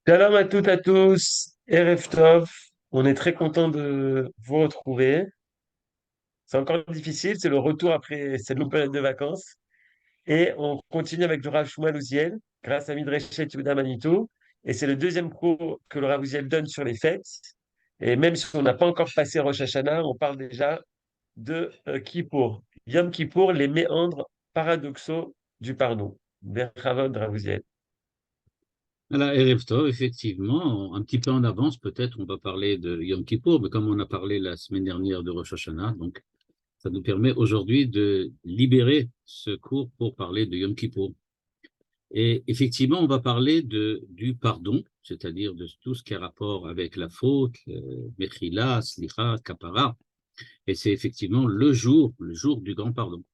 Shalom à toutes, à tous, Erev Tov. On est très content de vous retrouver. C'est encore difficile, c'est le retour après cette longue période de vacances. Et on continue avec le Rav Shmuel Uziel, grâce à Midreshet Yehuda Manitou. Et c'est le deuxième cours que le Rav Uziel donne sur les fêtes. Et même si on n'a pas encore passé Rosh Hashanah, on parle déjà de Kippour. Yom Kippour, les méandres paradoxaux du pardon. Berchavod Rav Uziel. À la Erev Tov, effectivement, un petit peu en avance, peut-être, on va parler de Yom Kippour, mais comme on a parlé la semaine dernière de Rosh Hashanah, donc ça nous permet aujourd'hui de libérer ce cours pour parler de Yom Kippour. Et effectivement, on va parler du pardon, c'est-à-dire de tout ce qui a rapport avec la faute, Mechila, Slicha, Kapara, et c'est effectivement le jour du grand pardon.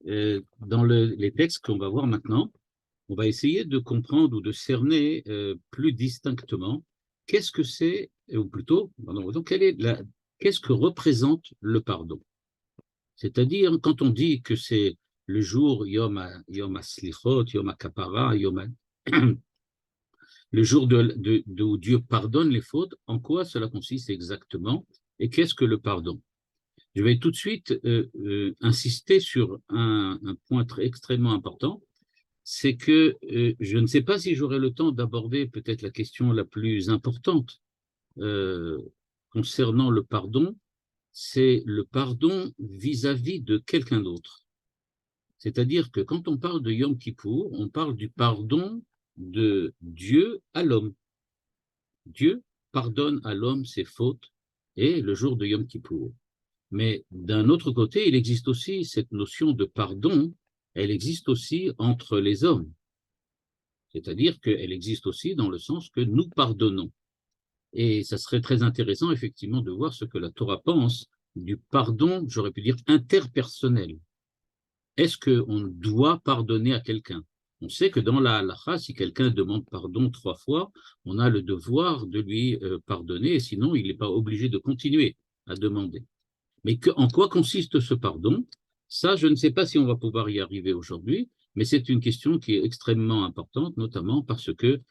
Dans les textes qu'on va voir maintenant, on va essayer de comprendre ou de cerner plus distinctement qu'est-ce que c'est, ou plutôt, pardon, qu'est-ce que représente le pardon. C'est-à-dire, quand on dit que c'est le jour Yom HaSlichot, Yom HaKapara, le jour où Dieu pardonne les fautes, en quoi cela consiste exactement et qu'est-ce que le pardon? Je vais tout de suite insister sur un point extrêmement important, c'est que je ne sais pas si j'aurai le temps d'aborder peut-être la question la plus importante euh, concernant le pardon, c'est le pardon vis-à-vis de quelqu'un d'autre. C'est-à-dire que quand on parle de Yom Kippour, on parle du pardon de Dieu à l'homme. Dieu pardonne à l'homme ses fautes et le jour de Yom Kippour. Mais d'un autre côté, il existe aussi cette notion de pardon, elle existe aussi entre les hommes. C'est-à-dire qu'elle existe aussi dans le sens que nous pardonnons. Et ça serait très intéressant, effectivement, de voir ce que la Torah pense du pardon, j'aurais pu dire, interpersonnel. Est-ce qu'on doit pardonner à quelqu'un? On sait que dans la halakha, si quelqu'un demande pardon 3 fois, on a le devoir de lui pardonner, sinon il n'est pas obligé de continuer à demander. Mais en quoi consiste ce pardon? Ça, je ne sais pas si on va pouvoir y arriver aujourd'hui, mais c'est une question qui est extrêmement importante, notamment parce que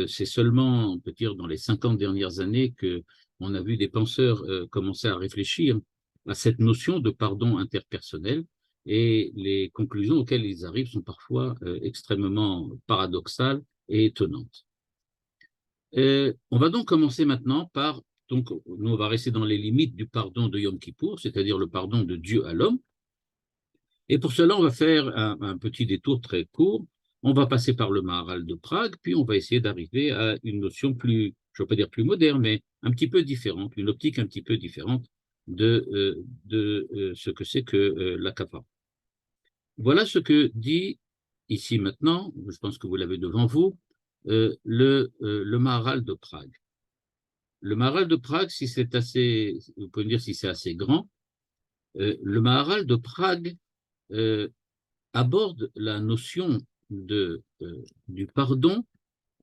c'est seulement, on peut dire, dans les 50 dernières années que on a vu des penseurs commencer à réfléchir à cette notion de pardon interpersonnel, et les conclusions auxquelles ils arrivent sont parfois extrêmement paradoxales et étonnantes. On va donc commencer maintenant par, donc, nous on va rester dans les limites du pardon de Yom Kippour, c'est-à-dire le pardon de Dieu à l'homme. Et pour cela, on va faire un petit détour très court. On va passer par le Maharal de Prague, puis on va essayer d'arriver à une notion plus, je ne veux pas dire plus moderne, mais un petit peu différente, une optique un petit peu différente de ce que c'est que la kappa. Voilà ce que dit ici maintenant, je pense que vous l'avez devant vous, le Maharal de Prague. Le Maharal de Prague, si c'est assez, vous pouvez me dire si c'est assez grand, le Maharal de Prague euh, aborde la notion du pardon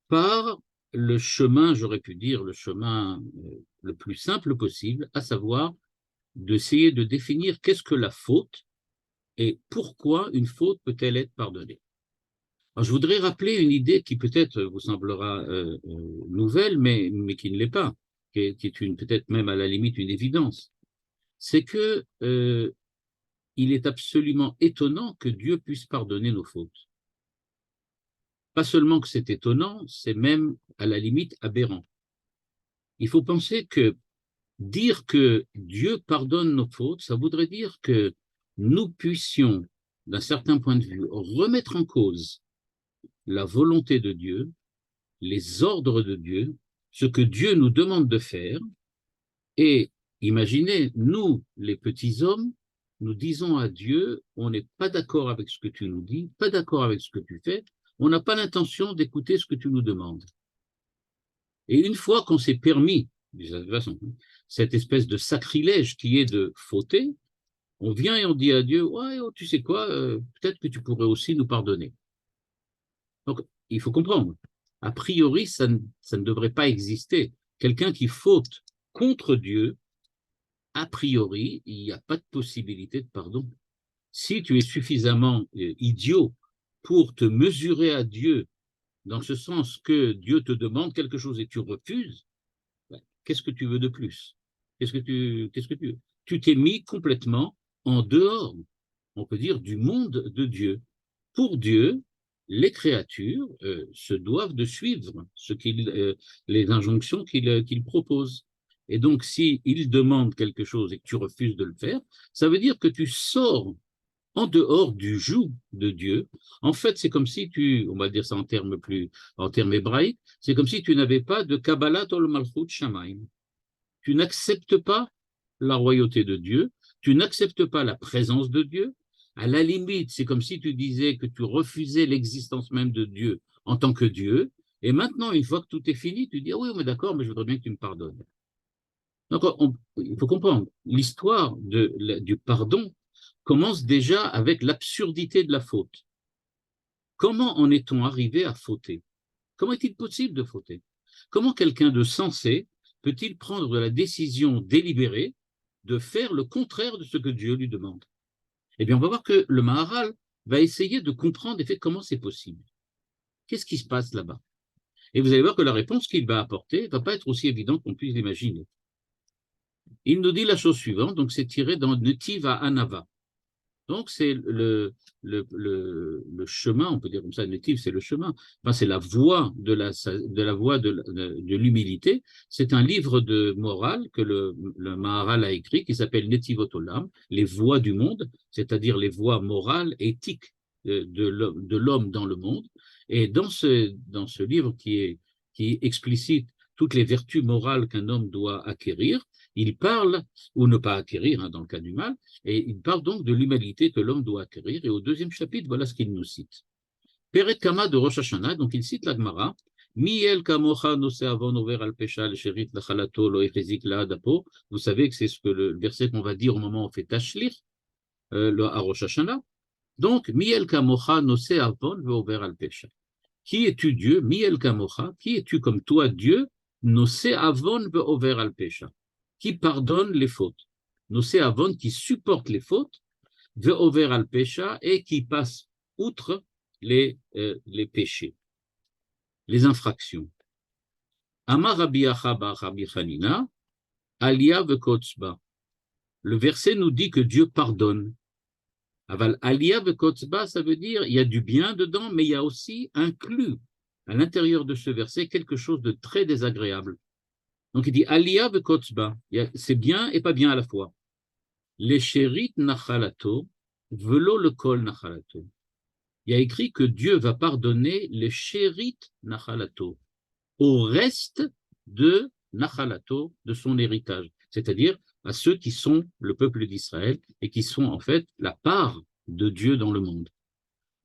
par le chemin, j'aurais pu dire, le chemin le plus simple possible, à savoir d'essayer de définir qu'est-ce que la faute et pourquoi une faute peut-elle être pardonnée. Alors, je voudrais rappeler une idée qui peut-être vous semblera nouvelle, mais qui ne l'est pas, qui est peut-être même à la limite une évidence. C'est que il est absolument étonnant que Dieu puisse pardonner nos fautes. Pas seulement que c'est étonnant, c'est même à la limite aberrant. Il faut penser que dire que Dieu pardonne nos fautes, ça voudrait dire que nous puissions, d'un certain point de vue, remettre en cause la volonté de Dieu, les ordres de Dieu, ce que Dieu nous demande de faire, et imaginez, nous, les petits hommes, nous disons à Dieu, on n'est pas d'accord avec ce que tu nous dis, pas d'accord avec ce que tu fais, on n'a pas l'intention d'écouter ce que tu nous demandes. Et une fois qu'on s'est permis, de cette façon, cette espèce de sacrilège qui est de fauter, on vient et on dit à Dieu, ouais, oh, tu sais quoi, peut-être que tu pourrais aussi nous pardonner. Donc, il faut comprendre. A priori, ça ne devrait pas exister. Quelqu'un qui faute contre Dieu, a priori, il n'y a pas de possibilité de pardon. Si tu es suffisamment idiot pour te mesurer à Dieu, dans ce sens que Dieu te demande quelque chose et tu refuses, ben, qu'est-ce que tu veux de plus? Tu t'es mis complètement en dehors, on peut dire, du monde de Dieu. Pour Dieu, les créatures se doivent de suivre les injonctions qu'il propose. Et donc, s'il demande quelque chose et que tu refuses de le faire, ça veut dire que tu sors en dehors du joug de Dieu. En fait, c'est comme si on va dire ça en termes hébraïques, c'est comme si tu n'avais pas de Kabbalat ol Malchut Shamaim. Tu n'acceptes pas la royauté de Dieu, tu n'acceptes pas la présence de Dieu. À la limite, c'est comme si tu disais que tu refusais l'existence même de Dieu en tant que Dieu. Et maintenant, une fois que tout est fini, tu dis, ah oui, mais d'accord, mais je voudrais bien que tu me pardonnes. Donc, il faut comprendre, l'histoire du pardon commence déjà avec l'absurdité de la faute. Comment en est-on arrivé à fauter? Comment est-il possible de fauter? Comment quelqu'un de sensé peut-il prendre la décision délibérée de faire le contraire de ce que Dieu lui demande? Eh bien, on va voir que le Maharal va essayer de comprendre comment c'est possible. Qu'est-ce qui se passe là-bas? Et vous allez voir que la réponse qu'il va apporter ne va pas être aussi évidente qu'on puisse l'imaginer. Il nous dit la chose suivante, donc c'est tiré dans Netiv à Anava. Donc, c'est le chemin, on peut dire comme ça, Netiv, c'est le chemin. Enfin, c'est la voie de l'humilité. C'est un livre de morale que le Maharal a écrit qui s'appelle Netivot Olam, les voies du monde, c'est-à-dire les voies morales, éthiques de l'homme dans le monde. Et dans ce livre qui explicite toutes les vertus morales qu'un homme doit acquérir, il parle, ou ne pas acquérir, hein, dans le cas du mal, et il parle donc de l'humanité que l'homme doit acquérir. Et au deuxième chapitre, voilà ce qu'il nous cite. Peret Kama de Rosh Hashanah, donc il cite la Gemara, Miel kamocha nose avon over al pesha le sherit lachalato lo efezik la adapo. Vous savez que c'est ce que le verset qu'on va dire au moment où on fait tashlir, à Rosh Hashanah. Donc, Miel kamocha nose avon over al pesha. Qui es-tu Dieu? Miel kamocha. Qui es-tu comme toi Dieu? Nose avon over al pesha. Qui pardonne les fautes. Nose avon qui supporte les fautes. Ve'over al pesha et qui passe outre les péchés, les infractions. Amar Rabbi Achaba Rabbi Chanina, Alia ve'kotzba. Le verset nous dit que Dieu pardonne. Aval Alia ve'kotzba, ça veut dire il y a du bien dedans, mais il y a aussi inclus à l'intérieur de ce verset quelque chose de très désagréable. Donc il dit Alia ve'kotzba, c'est bien et pas bien à la fois. Les chérit nachalato, velo le kol nachalato. Il y a écrit que Dieu va pardonner les chérit nachalato, au reste de nachalato, de son héritage, c'est-à-dire à ceux qui sont le peuple d'Israël et qui sont en fait la part de Dieu dans le monde.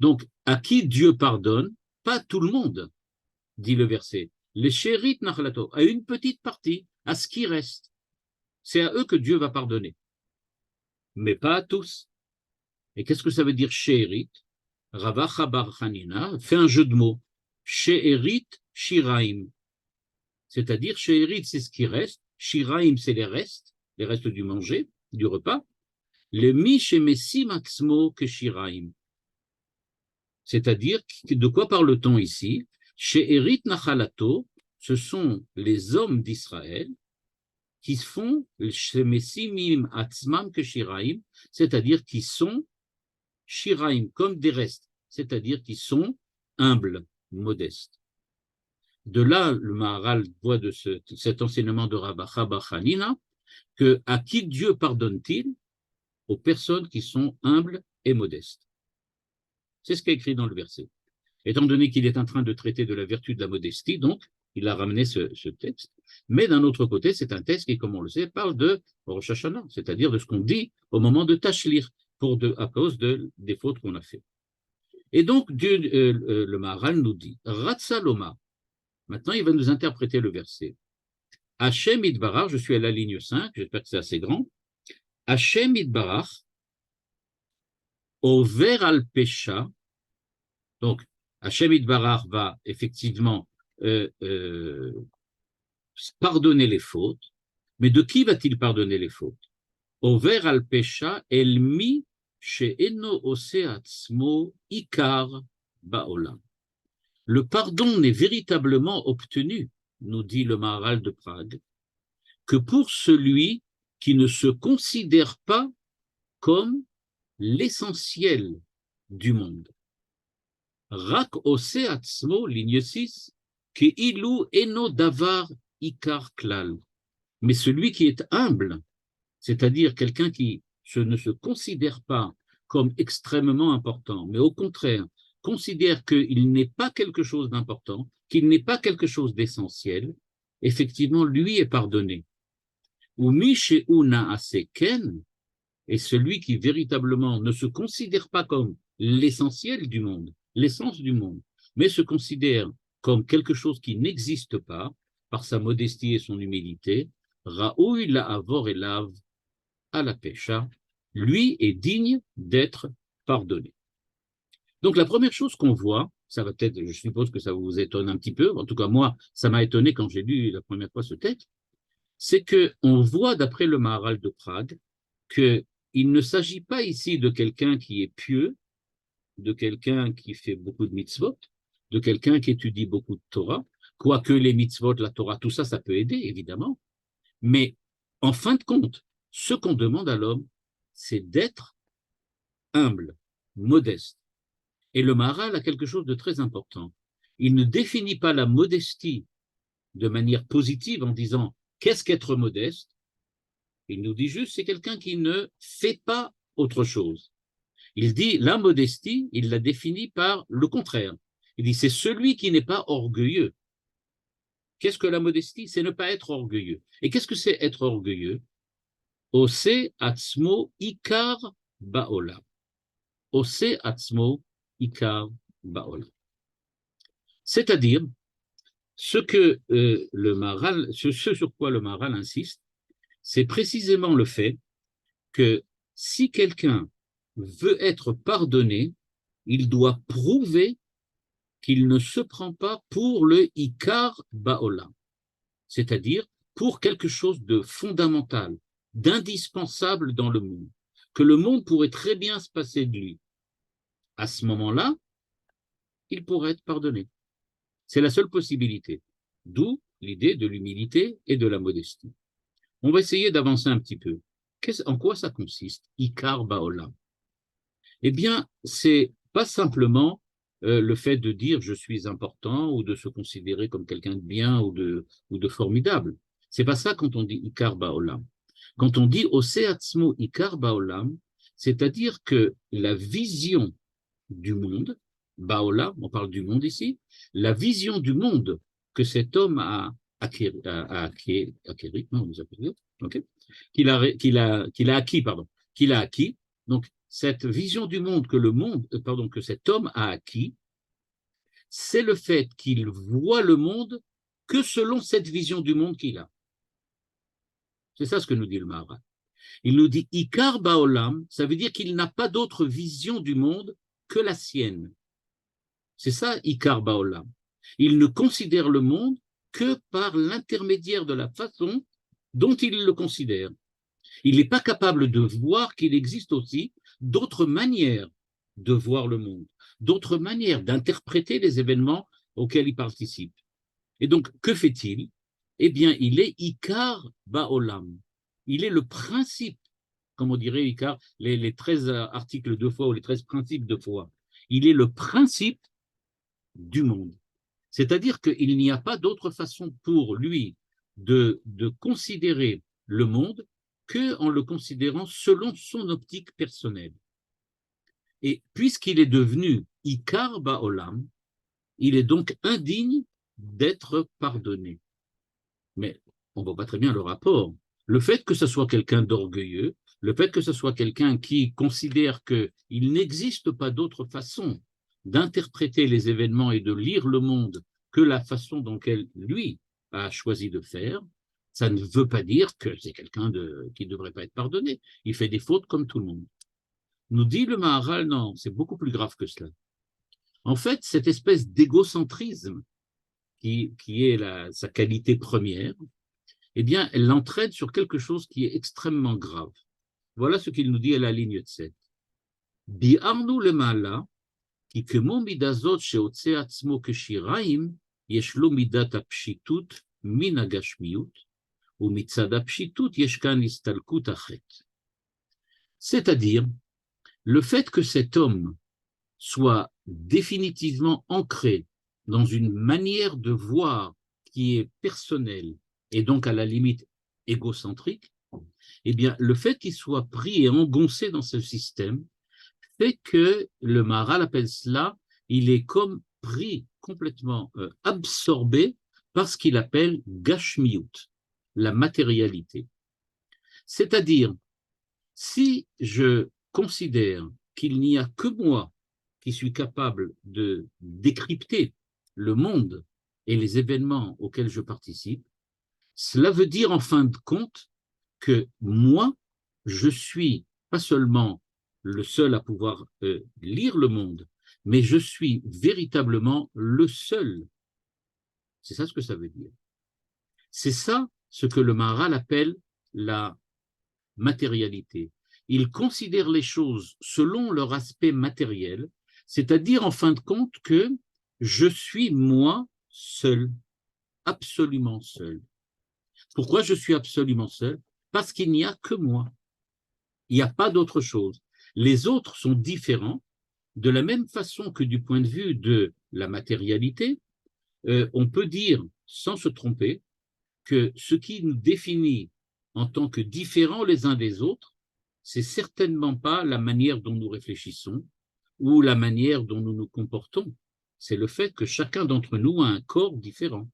Donc, à qui Dieu pardonne? Pas tout le monde, dit le verset. Les chérit nachalato, à une petite partie, à ce qui reste. C'est à eux que Dieu va pardonner, mais pas à tous. Et qu'est-ce que ça veut dire chérit? Rava Chabar Hanina fait un jeu de mots. She'erit Shiraim. C'est-à-dire, She'erit, c'est ce qui reste. Shiraim, c'est les restes du manger, du repas. Le mi Shemessim Atzmo que Shiraim. C'est-à-dire, de quoi parle-t-on ici? She'erit Nachalato, ce sont les hommes d'Israël qui font Shemessimim Atzmam que Shiraim, c'est-à-dire qui sont Shiraim, comme des restes, c'est-à-dire qui sont humbles, modestes. De là, le Maharal voit de cet enseignement de Rabba Chanina que à qui Dieu pardonne-t-il? Aux personnes qui sont humbles et modestes. C'est ce qui est écrit dans le verset. Étant donné qu'il est en train de traiter de la vertu de la modestie, donc, il a ramené ce texte. Mais d'un autre côté, c'est un texte qui, comme on le sait, parle de Rosh Hashanah, c'est-à-dire de ce qu'on dit au moment de Tashlir, à cause des fautes qu'on a fait. Et donc, le Maharal nous dit, Ratsaloma. Maintenant, il va nous interpréter le verset. Hachem Idbarach, je suis à la ligne 5, j'espère que c'est assez grand. Hachem Idbarach, over al pesha. Donc, Hachem Idbarach va effectivement pardonner les fautes. Mais de qui va-t-il pardonner les fautes? Over al pesha el mi she'eno ose atzmo ikar ba'olam. Le pardon n'est véritablement obtenu, nous dit le Maharal de Prague, que pour celui qui ne se considère pas comme l'essentiel du monde. Rak ose atzmo, ligne 6, que ilu eno davar ikar klal. Mais celui qui est humble, c'est-à-dire quelqu'un qui ne se considère pas comme extrêmement important, mais au contraire, considère qu'il n'est pas quelque chose d'important, qu'il n'est pas quelque chose d'essentiel, effectivement, lui est pardonné. Ou misheuna aseken, et celui qui véritablement ne se considère pas comme l'essentiel du monde, l'essence du monde, mais se considère comme quelque chose qui n'existe pas par sa modestie et son humilité, Raoui la avor et lave à la pécha, lui est digne d'être pardonné. Donc la première chose qu'on voit, ça va peut-être, je suppose que ça vous étonne un petit peu, en tout cas moi, ça m'a étonné quand j'ai lu la première fois ce texte, c'est qu'on voit d'après le Maharal de Prague qu'il ne s'agit pas ici de quelqu'un qui est pieux, de quelqu'un qui fait beaucoup de mitzvot, de quelqu'un qui étudie beaucoup de Torah, quoique les mitzvot, la Torah, tout ça, ça peut aider, évidemment. Mais en fin de compte, ce qu'on demande à l'homme, c'est d'être humble, modeste. Et le Maharal a quelque chose de très important. Il ne définit pas la modestie de manière positive en disant qu'est-ce qu'être modeste. Il nous dit juste c'est quelqu'un qui ne fait pas autre chose. Il dit la modestie, il la définit par le contraire. Il dit c'est celui qui n'est pas orgueilleux. Qu'est-ce que la modestie? C'est ne pas être orgueilleux. Et qu'est-ce que c'est être orgueilleux? Ose atzmo ikar baolam. Ose atzmo ikar baolam. C'est-à-dire, ce que le Maharal, ce sur quoi le Maharal insiste, c'est précisément le fait que si quelqu'un veut être pardonné, il doit prouver qu'il ne se prend pas pour le Ikar Baolam, c'est-à-dire pour quelque chose de fondamental, d'indispensable dans le monde, que le monde pourrait très bien se passer de lui. À ce moment-là, il pourrait être pardonné. C'est la seule possibilité. D'où l'idée de l'humilité et de la modestie. On va essayer d'avancer un petit peu. En quoi ça consiste, Ikar Baolam? Eh bien, c'est pas simplement le fait de dire je suis important ou de se considérer comme quelqu'un de bien ou de formidable. C'est pas ça quand on dit Ikar Baolam. Quand on dit Oseatzmo Ikar Baolam, c'est-à-dire que la vision du monde, Baolam, on parle du monde ici, la vision du monde que cet homme a acquis, non, okay, qu'il a acquis, pardon, qu'il a acquis. Donc, cette vision du monde que que cet homme a acquis, c'est le fait qu'il voit le monde que selon cette vision du monde qu'il a. C'est ça ce que nous dit le Maharal. Il nous dit Ikar Baolam, ça veut dire qu'il n'a pas d'autre vision du monde que la sienne. C'est ça Ikar Baolam. Il ne considère le monde que par l'intermédiaire de la façon dont il le considère. Il n'est pas capable de voir qu'il existe aussi d'autres manières de voir le monde, d'autres manières d'interpréter les événements auxquels il participe. Et donc, que fait-il? Eh bien, il est Ikar Baolam. Il est le principe, comme on dirait Ikar, les 13 articles de foi ou les 13 principes de foi. Il est le principe du monde. C'est-à-dire qu'il n'y a pas d'autre façon pour lui de considérer le monde qu'en le considérant selon son optique personnelle. Et puisqu'il est devenu Ikar Baolam, il est donc indigne d'être pardonné. Mais on ne voit pas très bien le rapport. Le fait que ce soit quelqu'un d'orgueilleux, le fait que ce soit quelqu'un qui considère qu'il n'existe pas d'autre façon d'interpréter les événements et de lire le monde que la façon dont lui a choisi de faire, ça ne veut pas dire que c'est quelqu'un qui ne devrait pas être pardonné. Il fait des fautes comme tout le monde. Nous dit le Maharal, non, c'est beaucoup plus grave que cela. En fait, cette espèce d'égocentrisme qui est sa qualité première, eh bien, elle l'entraîne sur quelque chose qui est extrêmement grave. Voilà ce qu'il nous dit à la ligne 7. Bi'arnu le ma'ala, כי כמו מידה זאת שעוצה עצמו כשיריים, יש לו מידת הפשיטות מן הגשמיות, ומצד הפשיטות יש כאן הסתלקות החטא. C'est-à-dire, le fait que cet homme soit définitivement ancré dans une manière de voir qui est personnelle et donc à la limite égocentrique, eh bien, le fait qu'il soit pris et engoncé dans ce système fait que le Maharal appelle cela, il est comme pris complètement absorbé par ce qu'il appelle Gashmiut, la matérialité. C'est-à-dire, si je considère qu'il n'y a que moi qui suis capable de décrypter le monde et les événements auxquels je participe, cela veut dire en fin de compte que moi, je suis pas seulement le seul à pouvoir lire le monde, mais je suis véritablement le seul. C'est ça ce que ça veut dire. C'est ça ce que le Maharal appelle la matérialité. Il considère les choses selon leur aspect matériel, c'est-à-dire en fin de compte que je suis moi seul, absolument seul. Pourquoi je suis absolument seul? Parce qu'il n'y a que moi. Il n'y a pas d'autre chose. Les autres sont différents, de la même façon que du point de vue de la matérialité, on peut dire, sans se tromper, que ce qui nous définit en tant que différents les uns des autres, c'est certainement pas la manière dont nous réfléchissons ou la manière dont nous nous comportons. C'est le fait que chacun d'entre nous a un corps différent.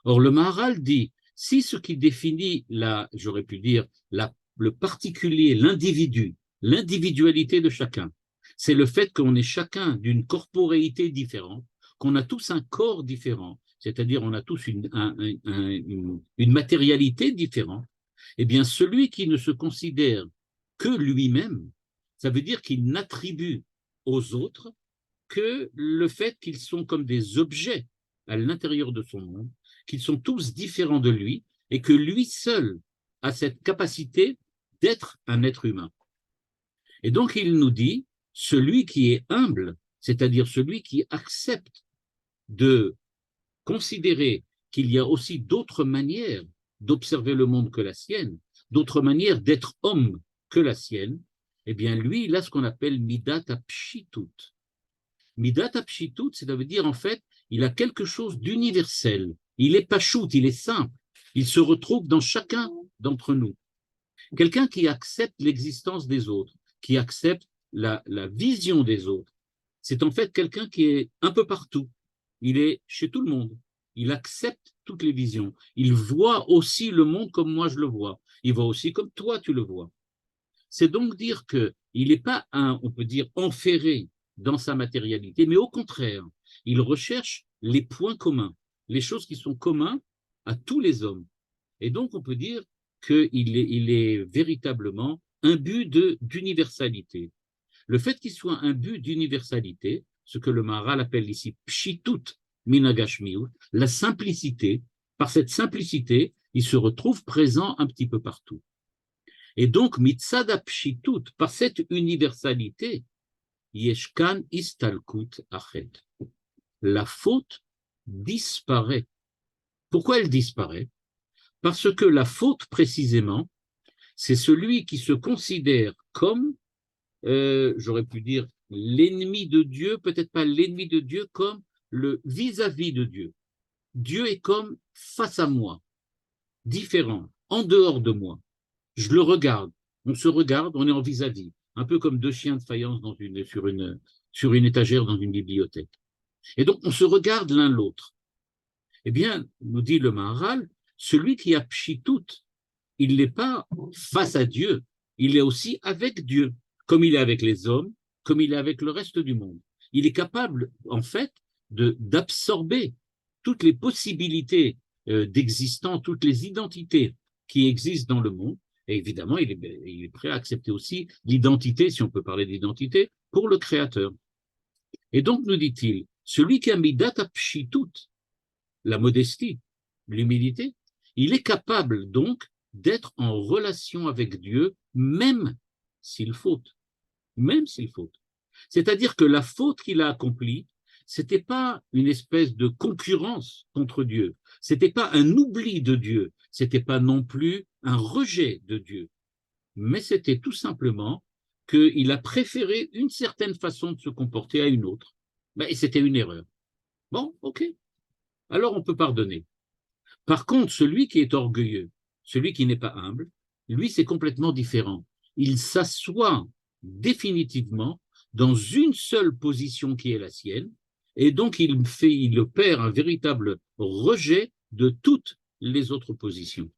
Or, le Maharal dit, si ce qui définit j'aurais pu dire, le particulier, l'individu, l'individualité de chacun, c'est le fait qu'on est chacun d'une corporéité différente, qu'on a tous un corps différent, c'est-à-dire on a tous une matérialité différente, eh bien celui qui ne se considère que lui-même, ça veut dire qu'il n'attribue aux autres que le fait qu'ils sont comme des objets à l'intérieur de son monde, qu'ils sont tous différents de lui et que lui seul a cette capacité d'être un être humain. Et donc il nous dit, celui qui est humble, c'est-à-dire celui qui accepte de considérer qu'il y a aussi d'autres manières d'observer le monde que la sienne, d'autres manières d'être homme que la sienne, eh bien lui, il a ce qu'on appelle Midat Apshitut. Midat Apshitut, c'est-à-dire en fait, il a quelque chose d'universel. Il est pachout, il est simple. Il se retrouve dans chacun d'entre nous. Quelqu'un qui accepte l'existence des autres, qui accepte la vision des autres, c'est en fait quelqu'un qui est un peu partout. Il est chez tout le monde. Il accepte toutes les visions. Il voit aussi le monde comme moi je le vois. Il voit aussi comme toi tu le vois. C'est donc dire qu'il n'est pas on peut dire, enferré dans sa matérialité, mais au contraire, il recherche les points communs, les choses qui sont communs à tous les hommes. Et donc, on peut dire qu'il est véritablement un but d'universalité. Le fait qu'il soit un but d'universalité, ce que le Maharal appelle ici pshitut minagashmiut, la simplicité, par cette simplicité, il se retrouve présent un petit peu partout. Et donc, mitzad pshitut, par cette universalité, yeshkan istalkut achet. La faute disparaît. Pourquoi elle disparaît? Parce que la faute, précisément, c'est celui qui se considère comme, j'aurais pu dire, l'ennemi de Dieu, peut-être pas l'ennemi de Dieu, comme le vis-à-vis de Dieu. Dieu est comme face à moi, différent, en dehors de moi. Je le regarde, on se regarde, on est en vis-à-vis, un peu comme deux chiens de faïence sur une étagère dans une bibliothèque. Et donc, on se regarde l'un l'autre. Eh bien, nous dit le Maharal, celui qui a pshitut, il n'est pas face à Dieu, il est aussi avec Dieu, comme il est avec les hommes, comme il est avec le reste du monde. Il est capable, en fait, d'absorber toutes les possibilités d'existence, toutes les identités qui existent dans le monde. Et évidemment, il est prêt à accepter aussi l'identité, si on peut parler d'identité, pour le Créateur. Et donc, nous dit-il, celui qui a mis data pshitut, la modestie, l'humilité, il est capable donc d'être en relation avec Dieu, même s'il faute. Même s'il faute. C'est-à-dire que la faute qu'il a accomplie, c'était pas une espèce de concurrence contre Dieu, c'était pas un oubli de Dieu, c'était pas non plus un rejet de Dieu, mais c'était tout simplement qu'il a préféré une certaine façon de se comporter à une autre. Et c'était une erreur. Bon, ok, alors on peut pardonner. Par contre, celui qui est orgueilleux, celui qui n'est pas humble, lui, c'est complètement différent. Il s'assoit définitivement dans une seule position qui est la sienne, et donc il opère un véritable rejet de toutes les autres positions.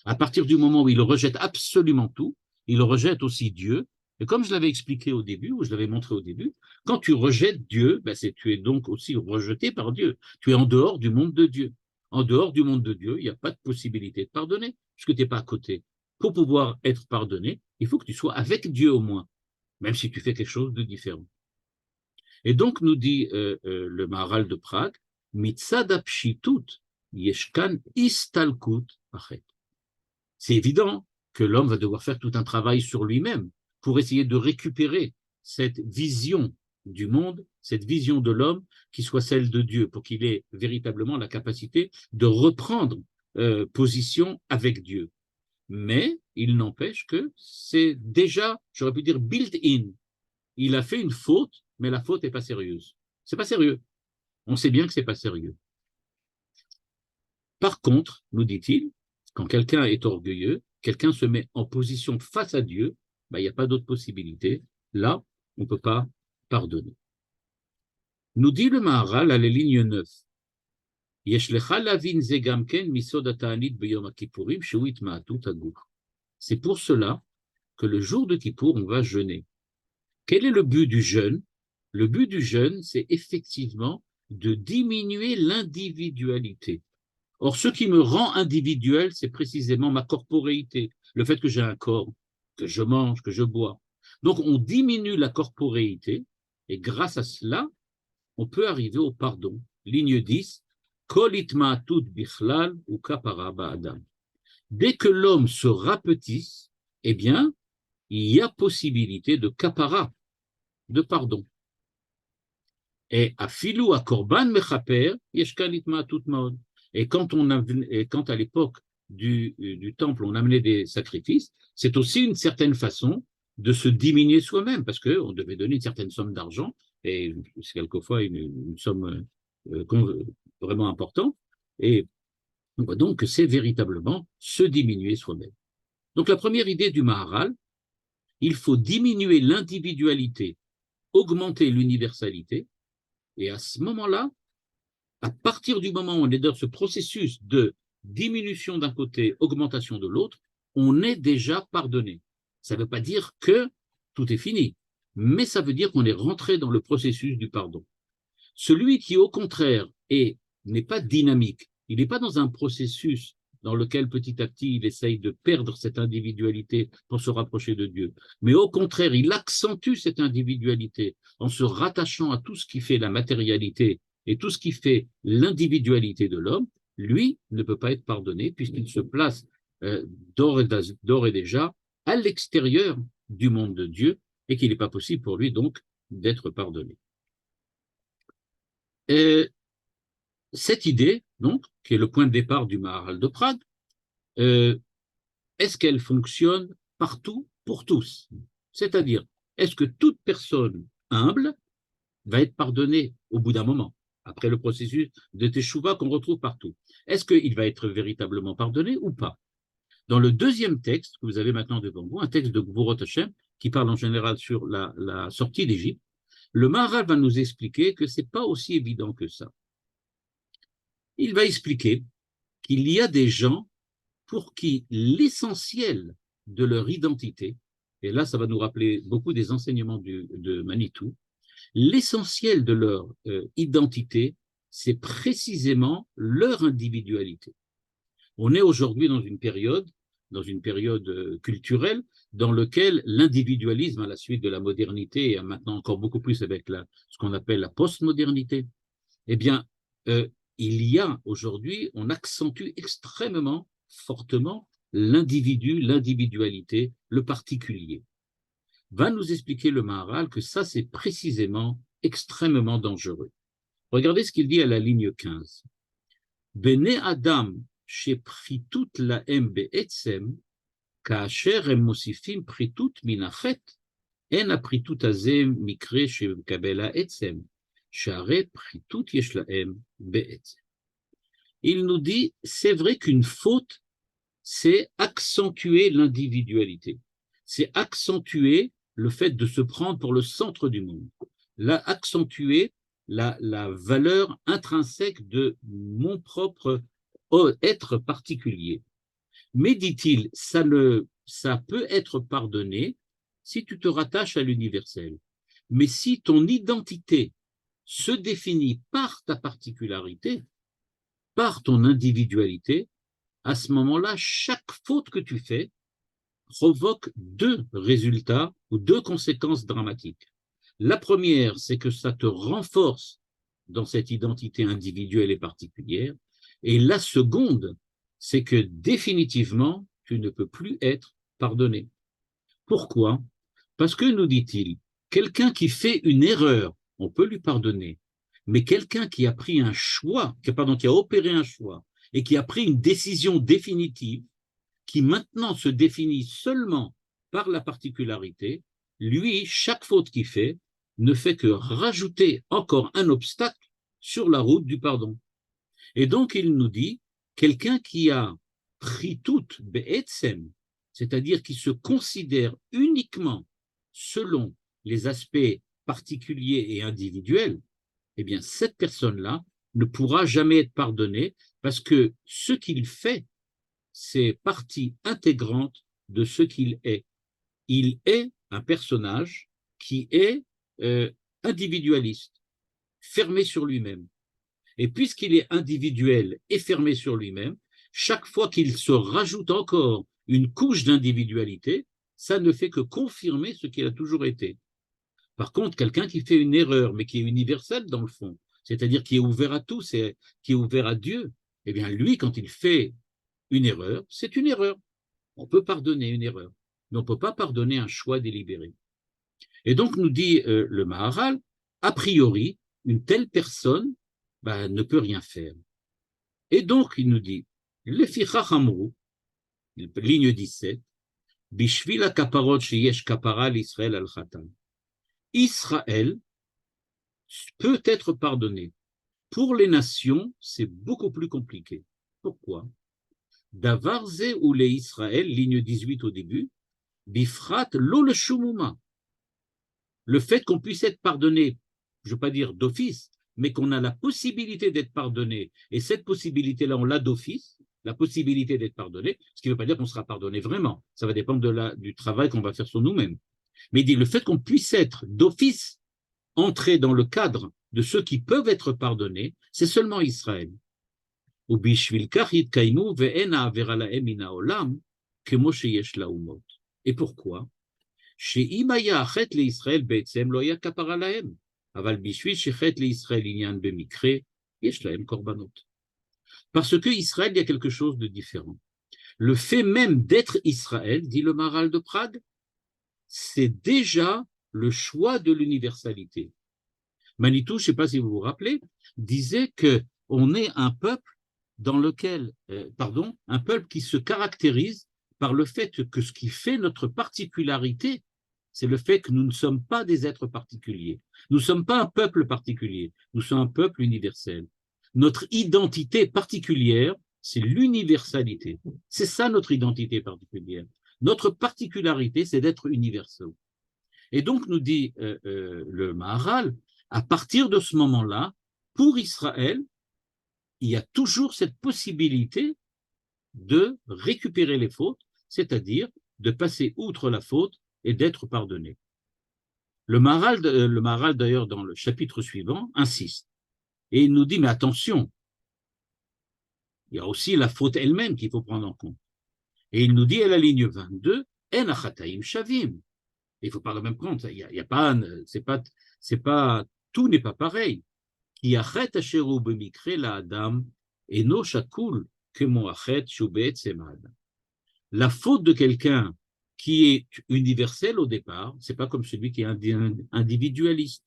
À partir du moment où il rejette absolument tout, il rejette aussi Dieu. Et comme je l'avais expliqué au début, ou je l'avais montré au début, quand tu rejettes Dieu, tu es donc aussi rejeté par Dieu. Tu es en dehors du monde de Dieu. En dehors du monde de Dieu, il n'y a pas de possibilité de pardonner, puisque tu n'es pas à côté. Pour pouvoir être pardonné, il faut que tu sois avec Dieu au moins, même si tu fais quelque chose de différent. Et donc, nous dit le Maharal de Prague, Mitzad apshitut yeshkan istalkut achet. C'est évident que l'homme va devoir faire tout un travail sur lui-même pour essayer de récupérer cette vision du monde, cette vision de l'homme qui soit celle de Dieu, pour qu'il ait véritablement la capacité de reprendre position avec Dieu. Mais il n'empêche que c'est déjà, j'aurais pu dire, built-in. Il a fait une faute, mais la faute n'est pas sérieuse. C'est pas sérieux. On sait bien que c'est pas sérieux. Par contre, nous dit-il, quand quelqu'un est orgueilleux, quelqu'un se met en position face à Dieu, il n'y a pas d'autre possibilité. Là, on ne peut pas pardonner. Nous dit le Maharal à la ligne 9. C'est pour cela que le jour de Kippour, on va jeûner. Quel est le but du jeûne? Le but du jeûne, c'est effectivement de diminuer l'individualité. Or, ce qui me rend individuel, c'est précisément ma corporéité, le fait que j'ai un corps, que je mange, que je bois. Donc, on diminue la corporéité, et grâce à cela, on peut arriver au pardon. Ligne 10, Kol itma'atut bichlal ou kapara ba'adam. Dès que l'homme se rapetisse, eh bien, il y a possibilité de kapara, de pardon. Et à filou à korban mechaper, yeshkan itma'atut ma'od. Et quand à l'époque du temple, on amenait des sacrifices, c'est aussi une certaine façon de se diminuer soi-même, parce qu'on devait donner une certaine somme d'argent, et c'est quelquefois une somme vraiment importante, et on voit donc que c'est véritablement se diminuer soi-même. Donc la première idée du Maharal, il faut diminuer l'individualité, augmenter l'universalité, et à ce moment-là, à partir du moment où on est dans ce processus de diminution d'un côté, augmentation de l'autre, on est déjà pardonné. Ça ne veut pas dire que tout est fini, mais ça veut dire qu'on est rentré dans le processus du pardon. Celui qui, au contraire, n'est pas dynamique, il n'est pas dans un processus dans lequel petit à petit il essaye de perdre cette individualité pour se rapprocher de Dieu, mais au contraire, il accentue cette individualité en se rattachant à tout ce qui fait la matérialité et tout ce qui fait l'individualité de l'homme, lui ne peut pas être pardonné puisqu'il se place d'ores et déjà à l'extérieur du monde de Dieu et qu'il n'est pas possible pour lui donc d'être pardonné. Et cette idée, donc, qui est le point de départ du Maharal de Prague, est-ce qu'elle fonctionne partout pour tous? C'est-à-dire, est-ce que toute personne humble va être pardonnée au bout d'un moment, après le processus de Teshuvah qu'on retrouve partout? Est-ce qu'il va être véritablement pardonné ou pas? Dans le deuxième texte que vous avez maintenant devant vous, un texte de Gvurot Hashem, qui parle en général sur la sortie d'Égypte, le Maharal va nous expliquer que ce n'est pas aussi évident que ça. Il va expliquer qu'il y a des gens pour qui l'essentiel de leur identité, et là ça va nous rappeler beaucoup des enseignements de Manitou, l'essentiel de leur identité, c'est précisément leur individualité. On est aujourd'hui dans une période culturelle dans laquelle l'individualisme, à la suite de la modernité, et maintenant encore beaucoup plus avec ce qu'on appelle la postmodernité, eh bien, il y a aujourd'hui, on accentue extrêmement fortement l'individu, l'individualité, le particulier. va nous expliquer le Maharal que ça, c'est précisément extrêmement dangereux. Regardez ce qu'il dit à la ligne 15. Bene Adam, shepritout lahem be'etzem, כאשר הם מוסיפים פריטות מן החטא, אין הפריטות הזה מקרה שמקבל העצם, שהרי פריטות יש להם בעצם. Il nous dit, c'est vrai qu'une faute, c'est accentuer l'individualité, c'est accentuer le fait de se prendre pour le centre du monde, accentuer la valeur intrinsèque de mon propre être particulier. Mais, dit-il, ça peut être pardonné si tu te rattaches à l'universel. Mais si ton identité se définit par ta particularité, par ton individualité, à ce moment-là, chaque faute que tu fais provoque deux résultats ou deux conséquences dramatiques. La première, c'est que ça te renforce dans cette identité individuelle et particulière. Et la seconde, c'est que définitivement, tu ne peux plus être pardonné. Pourquoi? Parce que, nous dit-il, quelqu'un qui fait une erreur, on peut lui pardonner, mais quelqu'un qui a pris un choix, qui a opéré un choix, et qui a pris une décision définitive, qui maintenant se définit seulement par la particularité, lui, chaque faute qu'il fait, ne fait que rajouter encore un obstacle sur la route du pardon. Et donc, il nous dit, quelqu'un qui a pris tout be'etzem, c'est-à-dire qui se considère uniquement selon les aspects particuliers et individuels, eh bien, cette personne-là ne pourra jamais être pardonnée parce que ce qu'il fait, c'est partie intégrante de ce qu'il est. Il est un personnage qui est individualiste, fermé sur lui-même. Et puisqu'il est individuel et fermé sur lui-même, chaque fois qu'il se rajoute encore une couche d'individualité, ça ne fait que confirmer ce qu'il a toujours été. Par contre, quelqu'un qui fait une erreur, mais qui est universel dans le fond, c'est-à-dire qui est ouvert à tous et qui est ouvert à Dieu, eh bien lui, quand il fait une erreur, c'est une erreur. On peut pardonner une erreur, mais on ne peut pas pardonner un choix délibéré. Et donc, nous dit le Maharal, a priori, une telle personne ne peut rien faire. Et donc, il nous dit, Lefichach amru, ligne 17, Bishvil hakaparot sheyesh kapara l'Israël al chatan. Israël peut être pardonné. Pour les nations, c'est beaucoup plus compliqué. Pourquoi? Davarze ou les Israël, ligne 18 au début, Bifrat lo le shumuma. Le fait qu'on puisse être pardonné, je ne veux pas dire d'office, mais qu'on a la possibilité d'être pardonné, et cette possibilité-là, on l'a d'office, la possibilité d'être pardonné, ce qui ne veut pas dire qu'on sera pardonné vraiment, ça va dépendre du travail qu'on va faire sur nous-mêmes. Mais il dit, le fait qu'on puisse être d'office, entrer dans le cadre de ceux qui peuvent être pardonnés, c'est seulement Israël. Et pourquoi? שאם היה החטא לישראל בעצם לא היה כפרה להם, אבל בשביל שחטא לישראל עניין במקרה, יש להם קורבנות. Parce que Israël, il y a quelque chose de différent. Le fait même d'être Israël, dit le Maharal de Prague, c'est déjà le choix de l'universalité. Manitou, je ne sais pas si vous vous rappelez, disait qu'on est un peuple dans lequel, un peuple qui se caractérise par le fait que ce qui fait notre particularité, c'est le fait que nous ne sommes pas des êtres particuliers. Nous ne sommes pas un peuple particulier, nous sommes un peuple universel. Notre identité particulière, c'est l'universalité. C'est ça notre identité particulière. Notre particularité, c'est d'être universel. Et donc, nous dit le Maharal, à partir de ce moment-là, pour Israël, il y a toujours cette possibilité de récupérer les fautes, c'est-à-dire de passer outre la faute et d'être pardonné. Le Maharal, d'ailleurs, dans le chapitre suivant, insiste. Et il nous dit, mais attention, il y a aussi la faute elle-même qu'il faut prendre en compte. Et il nous dit à la ligne 22, En achataim shavim. Il ne faut pas la même prendre, il y a pas, c'est pas, tout n'est pas pareil. Ki achet asher hu b'mikre la'adam eno shakul kemo achet shu be'etzem ha'adam. La faute de quelqu'un qui est universel au départ, c'est pas comme celui qui est individualiste.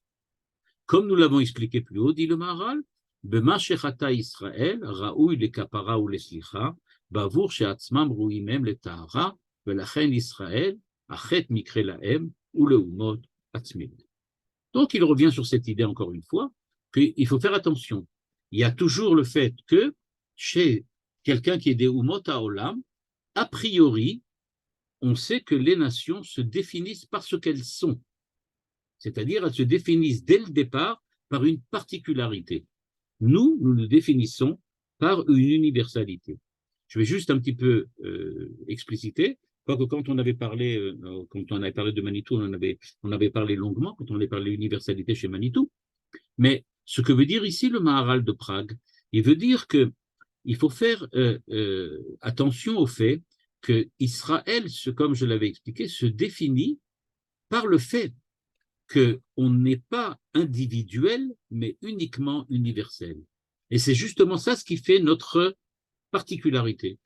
Comme nous l'avons expliqué plus haut, dit le Maharal, Bema shechata Israël, raoui le kapara ou le slicha, bavour sheatzmam rouimem le tahara, velachen Israël, achet mikre laem, ou le umot atzmim. Donc il revient sur cette idée encore une fois, qu'il faut faire attention. Il y a toujours le fait que chez quelqu'un qui est des umot haolam, a priori, on sait que les nations se définissent par ce qu'elles sont. C'est-à-dire, elles se définissent dès le départ par une particularité. Nous nous définissons par une universalité. Je vais juste un petit peu expliciter, quoique quand on avait parlé de Manitou, on avait parlé longuement, quand on avait parlé d'universalité chez Manitou, mais ce que veut dire ici le Maharal de Prague, il veut dire qu'il faut faire attention au fait que Israël, comme je l'avais expliqué, se définit par le fait qu'on n'est pas individuel, mais uniquement universel. Et c'est justement ça ce qui fait notre particularité.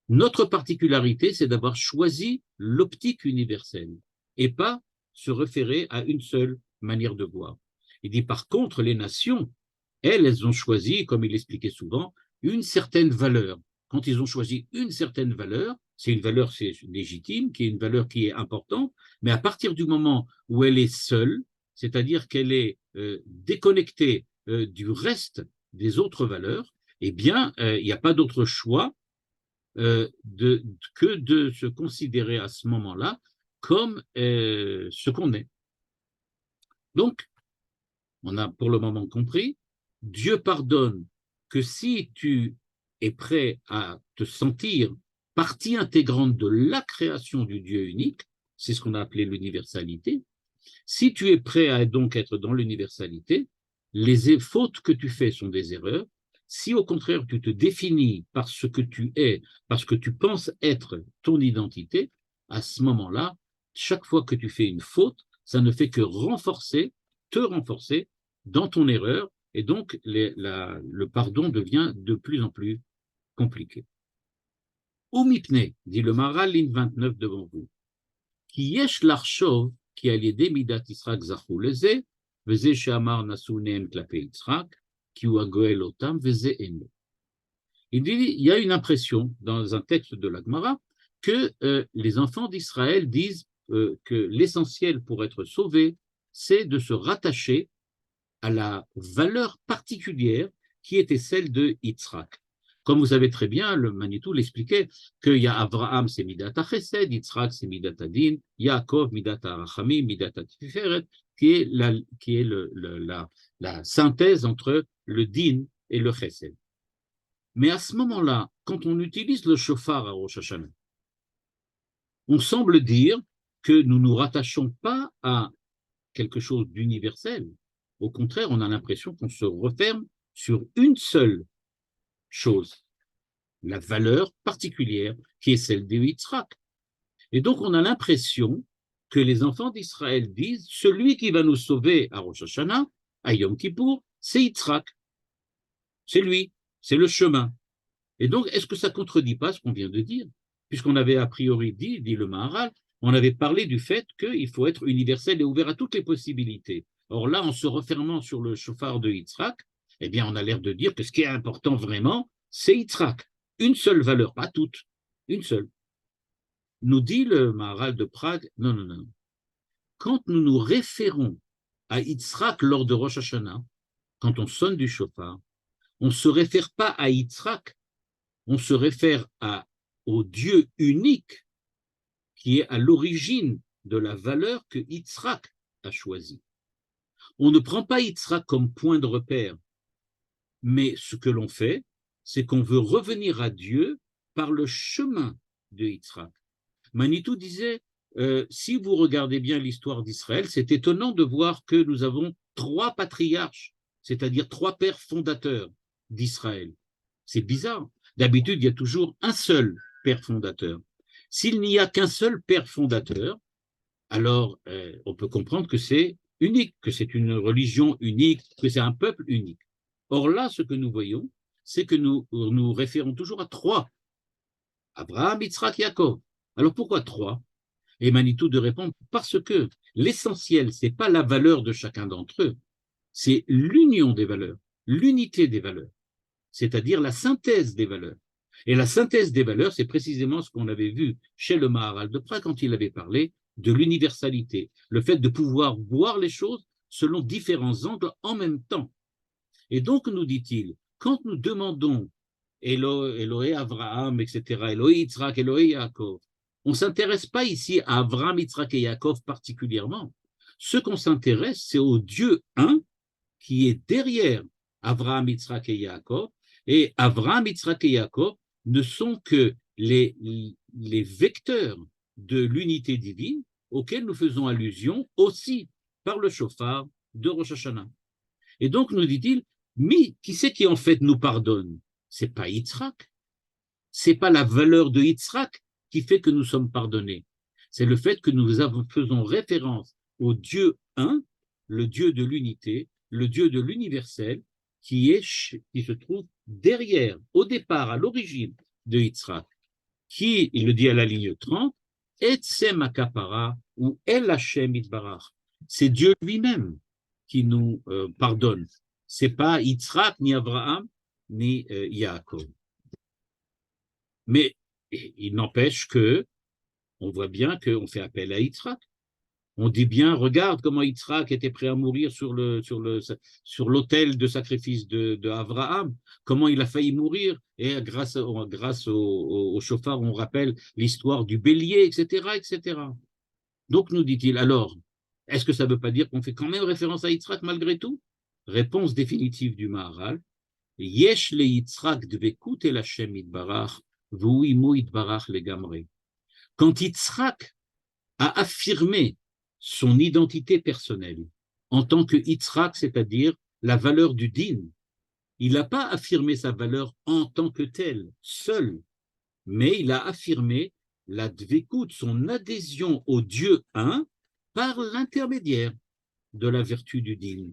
Notre particularité, c'est d'avoir choisi l'optique universelle et pas se référer à une seule manière de voir. Il dit par contre, les nations, elles ont choisi, comme il l'expliquait souvent, une certaine valeur. Quand ils ont choisi une certaine valeur, c'est une valeur c'est légitime, qui est une valeur qui est importante, mais à partir du moment où elle est seule, c'est-à-dire qu'elle est déconnectée du reste des autres valeurs, eh bien, il n'y a pas d'autre choix que de se considérer à ce moment-là comme ce qu'on est. Donc, on a pour le moment compris, Dieu pardonne que si tu es prêt à te sentir partie intégrante de la création du Dieu unique, c'est ce qu'on a appelé l'universalité, si tu es prêt à donc être dans l'universalité, les fautes que tu fais sont des erreurs. Si au contraire tu te définis par ce que tu es, parce que tu penses être ton identité, à ce moment-là, chaque fois que tu fais une faute, ça ne fait que te renforcer dans ton erreur, et donc le pardon devient de plus en plus compliqué. Ou mipne, dit le Maharal, ligne 29 devant vous, qui yesh l'archov qui a l'idée midat Yitzhak zachou leze, veze she'amar nasu nehem klape Yitzhak, qui ou agoel otam veze eno. Il dit, il y a une impression dans un texte de la Gemara que les enfants d'Israël disent que l'essentiel pour être sauvé, c'est de se rattacher à la valeur particulière qui était celle de Yitzhak. Comme vous savez très bien, le Manitou l'expliquait, qu'il y a Abraham, c'est Midat HaChesed, Yitzhak, c'est Midat HaDin, Yaakov, Midat HaRachamim, Midat HaTiferet, qui est la synthèse entre le Din et le Chesed. Mais à ce moment-là, quand on utilise le shofar à Rosh Hashanah, on semble dire que nous ne nous rattachons pas à quelque chose d'universel. Au contraire, on a l'impression qu'on se referme sur une seule chose, la valeur particulière qui est celle de Yitzhak. Et donc, on a l'impression que les enfants d'Israël disent, celui qui va nous sauver à Rosh Hashanah, à Yom Kippour, c'est Yitzhak. C'est lui, c'est le chemin. Et donc, est-ce que ça ne contredit pas ce qu'on vient de dire? Puisqu'on avait a priori dit le Maharal, on avait parlé du fait qu'il faut être universel et ouvert à toutes les possibilités. Or là, en se refermant sur le shofar de Yitzhak, eh bien, on a l'air de dire que ce qui est important vraiment, c'est Yitzhak. Une seule valeur, pas toutes, une seule. Nous dit le Maharal de Prague, non, non, non. Quand nous nous référons à Yitzhak lors de Rosh Hashanah, quand on sonne du shofar, on ne se réfère pas à Yitzhak, on se réfère au Dieu unique qui est à l'origine de la valeur que Yitzhak a choisie. On ne prend pas Yitzhak comme point de repère, mais ce que l'on fait, c'est qu'on veut revenir à Dieu par le chemin de Yitzhak. Manitou disait, si vous regardez bien l'histoire d'Israël, c'est étonnant de voir que nous avons 3 patriarches, c'est-à-dire 3 pères fondateurs d'Israël. C'est bizarre. D'habitude, il y a toujours un seul père fondateur. S'il n'y a qu'un seul père fondateur, alors on peut comprendre que c'est unique, que c'est une religion unique, que c'est un peuple unique. Or là, ce que nous voyons, c'est que nous nous référons toujours à 3. Abraham, Yitzhak, Yaakov. Alors pourquoi 3? Et Manitou de répondre, parce que l'essentiel, ce n'est pas la valeur de chacun d'entre eux, c'est l'union des valeurs, l'unité des valeurs, c'est-à-dire la synthèse des valeurs. Et la synthèse des valeurs, c'est précisément ce qu'on avait vu chez le Maharal de Prague quand il avait parlé de l'universalité, le fait de pouvoir voir les choses selon différents angles en même temps. Et donc, nous dit-il, quand nous demandons Elohé Abraham, etc., Elohé Yitzhak, Elohé Yaakov, on ne s'intéresse pas ici à Abraham, Yitzhak et Yaakov particulièrement. Ce qu'on s'intéresse, c'est au Dieu un qui est derrière Abraham, Yitzhak et Yaakov. Et Abraham, Yitzhak et Yaakov ne sont que les vecteurs de l'unité divine auxquels nous faisons allusion aussi par le shofar de Rosh Hashanah. Et donc, nous dit-il, mais qui c'est qui en fait nous pardonne? C'est pas Yitzhak, c'est pas la valeur de Yitzhak qui fait que nous sommes pardonnés. C'est le fait que nous faisons référence au Dieu un, le Dieu de l'unité, le Dieu de l'universel, qui se trouve derrière, au départ, à l'origine de Yitzhak, qui, il le dit à la ligne 30, Etsem Akapara ou El Hashem Itbarach. C'est Dieu lui-même qui nous pardonne. C'est pas Yitzhak, ni Abraham, ni Yaakov. Mais il n'empêche que on voit bien qu'on fait appel à Yitzhak. On dit bien, regarde comment Yitzhak était prêt à mourir sur l'autel de sacrifice de Abraham, comment il a failli mourir, et grâce au chauffard, on rappelle l'histoire du bélier, etc., etc. Donc, nous dit-il, alors, est-ce que ça ne veut pas dire qu'on fait quand même référence à Yitzhak malgré tout? Réponse définitive du Maharal, Yesh le Yitzhak dvekut el Hashem itbarach, v'hu imo itbarach legamre. Quand Yitzhak a affirmé son identité personnelle en tant que Yitzhak, c'est-à-dire la valeur du din, il n'a pas affirmé sa valeur en tant que telle, seul, mais il a affirmé la dvekut, son adhésion au Dieu un, par l'intermédiaire de la vertu du din.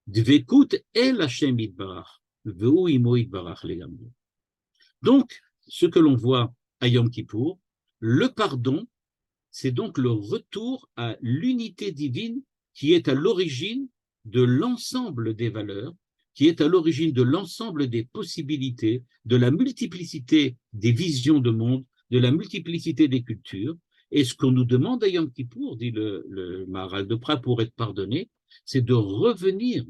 Dvekut el Hashem itbarach, v'hu imo itbarach legamre. Donc, ce que l'on voit à Yom Kippour, le pardon, c'est donc le retour à l'unité divine qui est à l'origine de l'ensemble des valeurs, qui est à l'origine de l'ensemble des possibilités, de la multiplicité des visions de monde, de la multiplicité des cultures. Et ce qu'on nous demande à Yom Kippour, dit le Maharal de Prague, pour être pardonné, c'est de revenir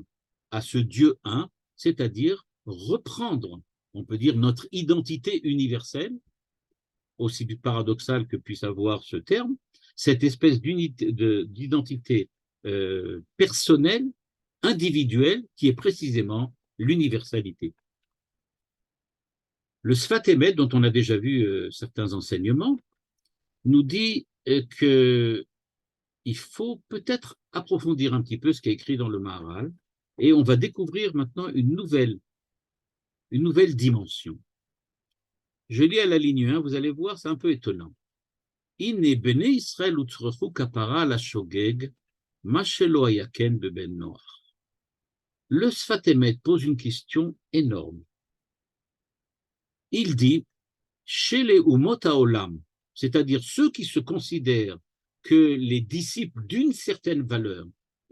à ce Dieu un, c'est-à-dire reprendre, on peut dire, notre identité universelle, aussi paradoxal que puisse avoir ce terme, cette espèce d'identité personnelle, individuelle, qui est précisément l'universalité. Le Sfat Emet, dont on a déjà vu certains enseignements, nous dit qu'il faut peut-être approfondir un petit peu ce qui est écrit dans le Maharal, et on va découvrir maintenant une nouvelle dimension. Je lis à la ligne 1, vous allez voir, c'est un peu étonnant. Ine bene Israël utzrechu kapara la shogeg, mashelo ayaken beben noach. Le Sfat Emet pose une question énorme. Il dit, chez les umot haolam, c'est-à-dire ceux qui se considèrent que les disciples d'une certaine valeur,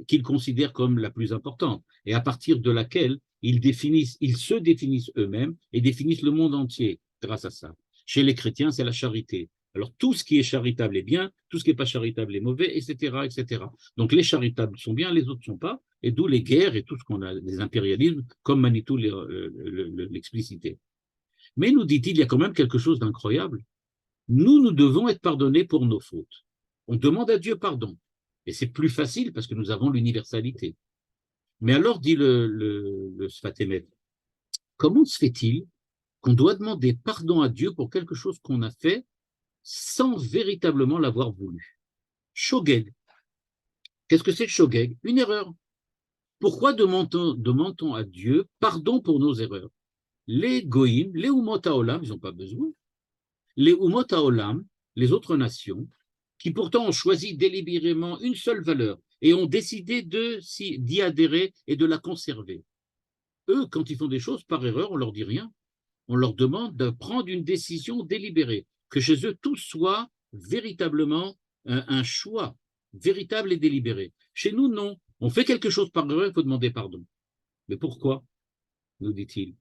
qu'ils considèrent comme la plus importante, et à partir de laquelle ils se définissent eux-mêmes et définissent le monde entier grâce à ça. Chez les chrétiens, c'est la charité. Alors, tout ce qui est charitable est bien, tout ce qui n'est pas charitable est mauvais, etc., etc. Donc, les charitables sont bien, les autres ne sont pas, et d'où les guerres et tout ce qu'on a, les impérialismes, comme Manitou l'explicitait. Mais nous dit-il, il y a quand même quelque chose d'incroyable. Nous devons être pardonnés pour nos fautes. On demande à Dieu pardon. Et c'est plus facile parce que nous avons l'universalité. Mais alors, dit le Sfat Emet, comment se fait-il qu'on doit demander pardon à Dieu pour quelque chose qu'on a fait sans véritablement l'avoir voulu? Shogeg. Qu'est-ce que c'est que Shogeg? Une erreur. Pourquoi demande-t-on à Dieu pardon pour nos erreurs? Les Goïm, les Umot HaOlam, ils n'ont pas besoin. Les Umot HaOlam, les autres nations, qui pourtant ont choisi délibérément une seule valeur et ont décidé d'y adhérer et de la conserver. Eux, quand ils font des choses par erreur, on ne leur dit rien. On leur demande de prendre une décision délibérée, que chez eux tout soit véritablement un choix véritable et délibéré. Chez nous, non. On fait quelque chose par erreur, il faut demander pardon. Mais pourquoi, nous dit-il?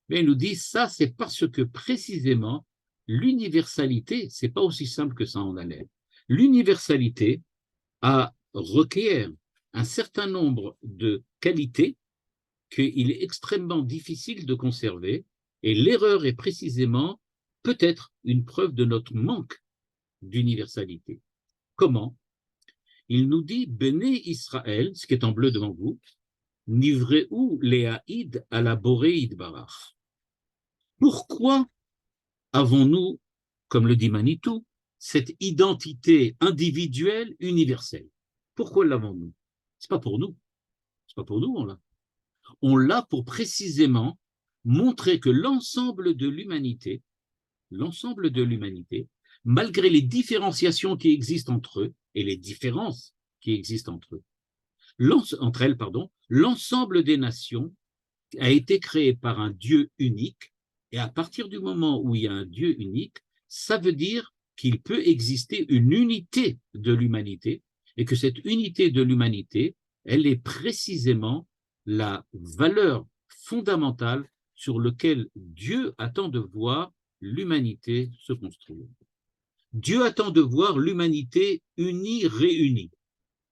Mais il nous dit, ça, c'est parce que précisément, l'universalité, c'est pas aussi simple que ça en a l'air. L'universalité requiert un certain nombre de qualités qu'il est extrêmement difficile de conserver, et l'erreur est précisément peut-être une preuve de notre manque d'universalité. Comment? Il nous dit, Béné Israël, ce qui est en bleu devant vous, Nivreu Léaïd à la Boréïd Barach. Pourquoi avons-nous, comme le dit Manitou, cette identité individuelle universelle? Pourquoi l'avons-nous? C'est pas pour nous. C'est pas pour nous, on l'a. On l'a pour précisément montrer que l'ensemble de l'humanité, malgré les différenciations qui existent entre eux et les différences qui existent entre elles, l'ensemble des nations a été créé par un Dieu unique, et à partir du moment où il y a un Dieu unique, ça veut dire qu'il peut exister une unité de l'humanité, et que cette unité de l'humanité, elle est précisément la valeur fondamentale sur laquelle Dieu attend de voir l'humanité se construire. Dieu attend de voir l'humanité unie, réunie.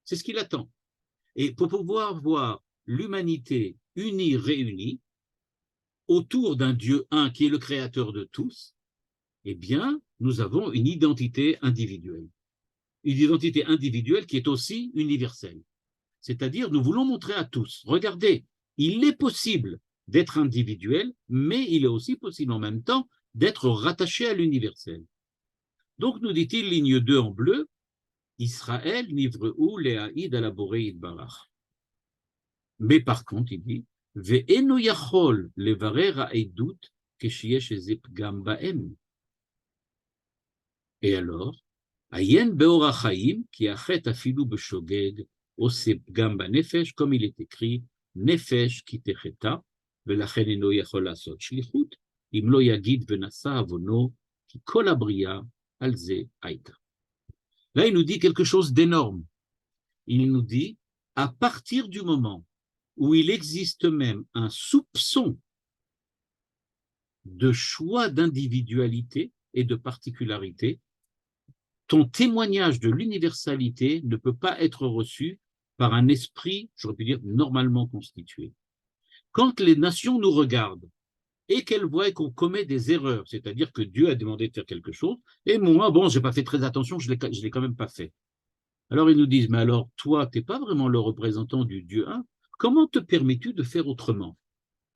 C'est ce qu'il attend. Et pour pouvoir voir l'humanité unie, réunie, autour d'un Dieu un qui est le créateur de tous, eh bien, nous avons une identité individuelle. Une identité individuelle qui est aussi universelle. C'est-à-dire, nous voulons montrer à tous, regardez, il est possible d'être individuel, mais il est aussi possible en même temps d'être rattaché à l'universel. Donc, nous dit-il, ligne 2 en bleu, Israël, Nivreu, Léaïd, à la Boréïd Barach. Mais par contre, il dit, Ve'enu yachol levarer ha'edut kshiyesh eze pgam ba'em. Et alors, Ayen be'or ha'chaim ki achet afilu b'shogeg ose pgam ba'nefesh, comme il est écrit, Nefesh ki techeta, ve'lachen eno yachol la'asot shlichut, im lo yagid ve'nasa avono, ki kol habriya al ze haïta. Là, il nous dit quelque chose d'énorme. Il nous dit, à partir du moment où il existe même un soupçon de choix d'individualité et de particularité, ton témoignage de l'universalité ne peut pas être reçu par un esprit, j'aurais pu dire, normalement constitué. Quand les nations nous regardent et qu'elles voient qu'on commet des erreurs, c'est-à-dire que Dieu a demandé de faire quelque chose, et moi, bon, j'ai pas fait très attention, je l'ai quand même pas fait. Alors ils nous disent, mais alors toi, tu n'es pas vraiment le représentant du Dieu 1, comment te permets-tu de faire autrement?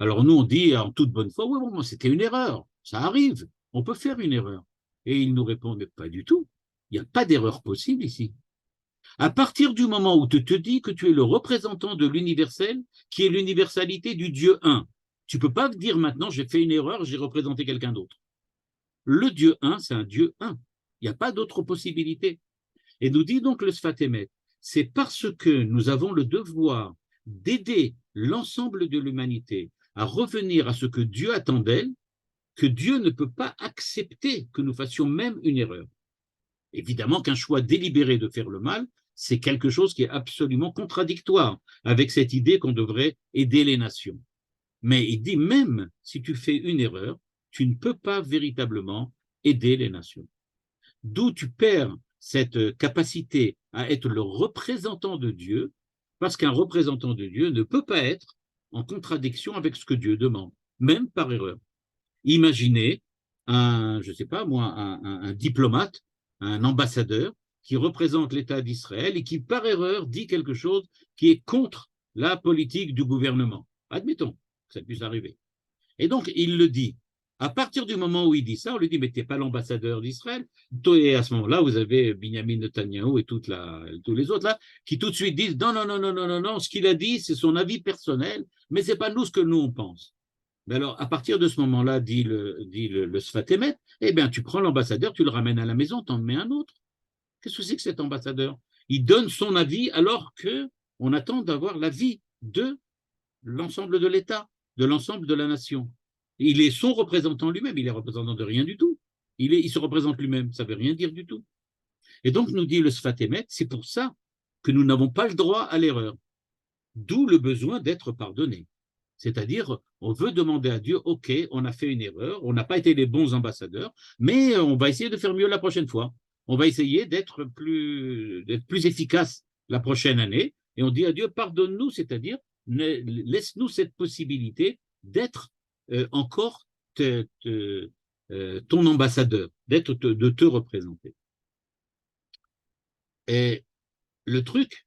Alors nous, on dit en toute bonne foi, oui, bon, c'était une erreur, ça arrive, on peut faire une erreur. Et ils nous répondent, mais pas du tout, il n'y a pas d'erreur possible ici. À partir du moment où tu te dis que tu es le représentant de l'universel, qui est l'universalité du Dieu 1, tu ne peux pas dire maintenant, j'ai fait une erreur, j'ai représenté quelqu'un d'autre. Le Dieu 1, c'est un Dieu 1, il n'y a pas d'autre possibilité. Et nous dit donc le Sfat Emet, c'est parce que nous avons le devoir d'aider l'ensemble de l'humanité à revenir à ce que Dieu attend d'elle, que Dieu ne peut pas accepter que nous fassions même une erreur. Évidemment qu'un choix délibéré de faire le mal, c'est quelque chose qui est absolument contradictoire avec cette idée qu'on devrait aider les nations. Mais il dit, même si tu fais une erreur, tu ne peux pas véritablement aider les nations. D'où tu perds cette capacité à être le représentant de Dieu, parce qu'un représentant de Dieu ne peut pas être en contradiction avec ce que Dieu demande, même par erreur. Imaginez je sais pas moi, un diplomate, un ambassadeur qui représente l'État d'Israël et qui, par erreur, dit quelque chose qui est contre la politique du gouvernement. Admettons que ça puisse arriver. Et donc, il le dit. À partir du moment où il dit ça, on lui dit, mais tu n'es pas l'ambassadeur d'Israël. Et à ce moment-là, vous avez Binyamin Netanyahou et tous les autres là, qui tout de suite disent, non, non, non, non, non, non, non, ce qu'il a dit, c'est son avis personnel, mais ce n'est pas nous ce que nous on pense. Mais alors, à partir de ce moment-là, dit le Sfat Emet, eh bien, tu prends l'ambassadeur, tu le ramènes à la maison, tu en mets un autre. Qu'est-ce que c'est que cet ambassadeur? Il donne son avis alors qu'on attend d'avoir l'avis de l'ensemble de l'État, de l'ensemble de la nation. Il est son représentant lui-même, il est représentant de rien du tout. Il se représente lui-même, ça ne veut rien dire du tout. Et donc, nous dit le Sfat Emet, c'est pour ça que nous n'avons pas le droit à l'erreur. D'où le besoin d'être pardonné. C'est-à-dire, on veut demander à Dieu, OK, on a fait une erreur, on n'a pas été les bons ambassadeurs, mais on va essayer de faire mieux la prochaine fois. On va essayer d'être plus efficace la prochaine année. Et on dit à Dieu, pardonne-nous, c'est-à-dire, laisse-nous cette possibilité d'être encore ton ambassadeur, de te représenter. Et le truc,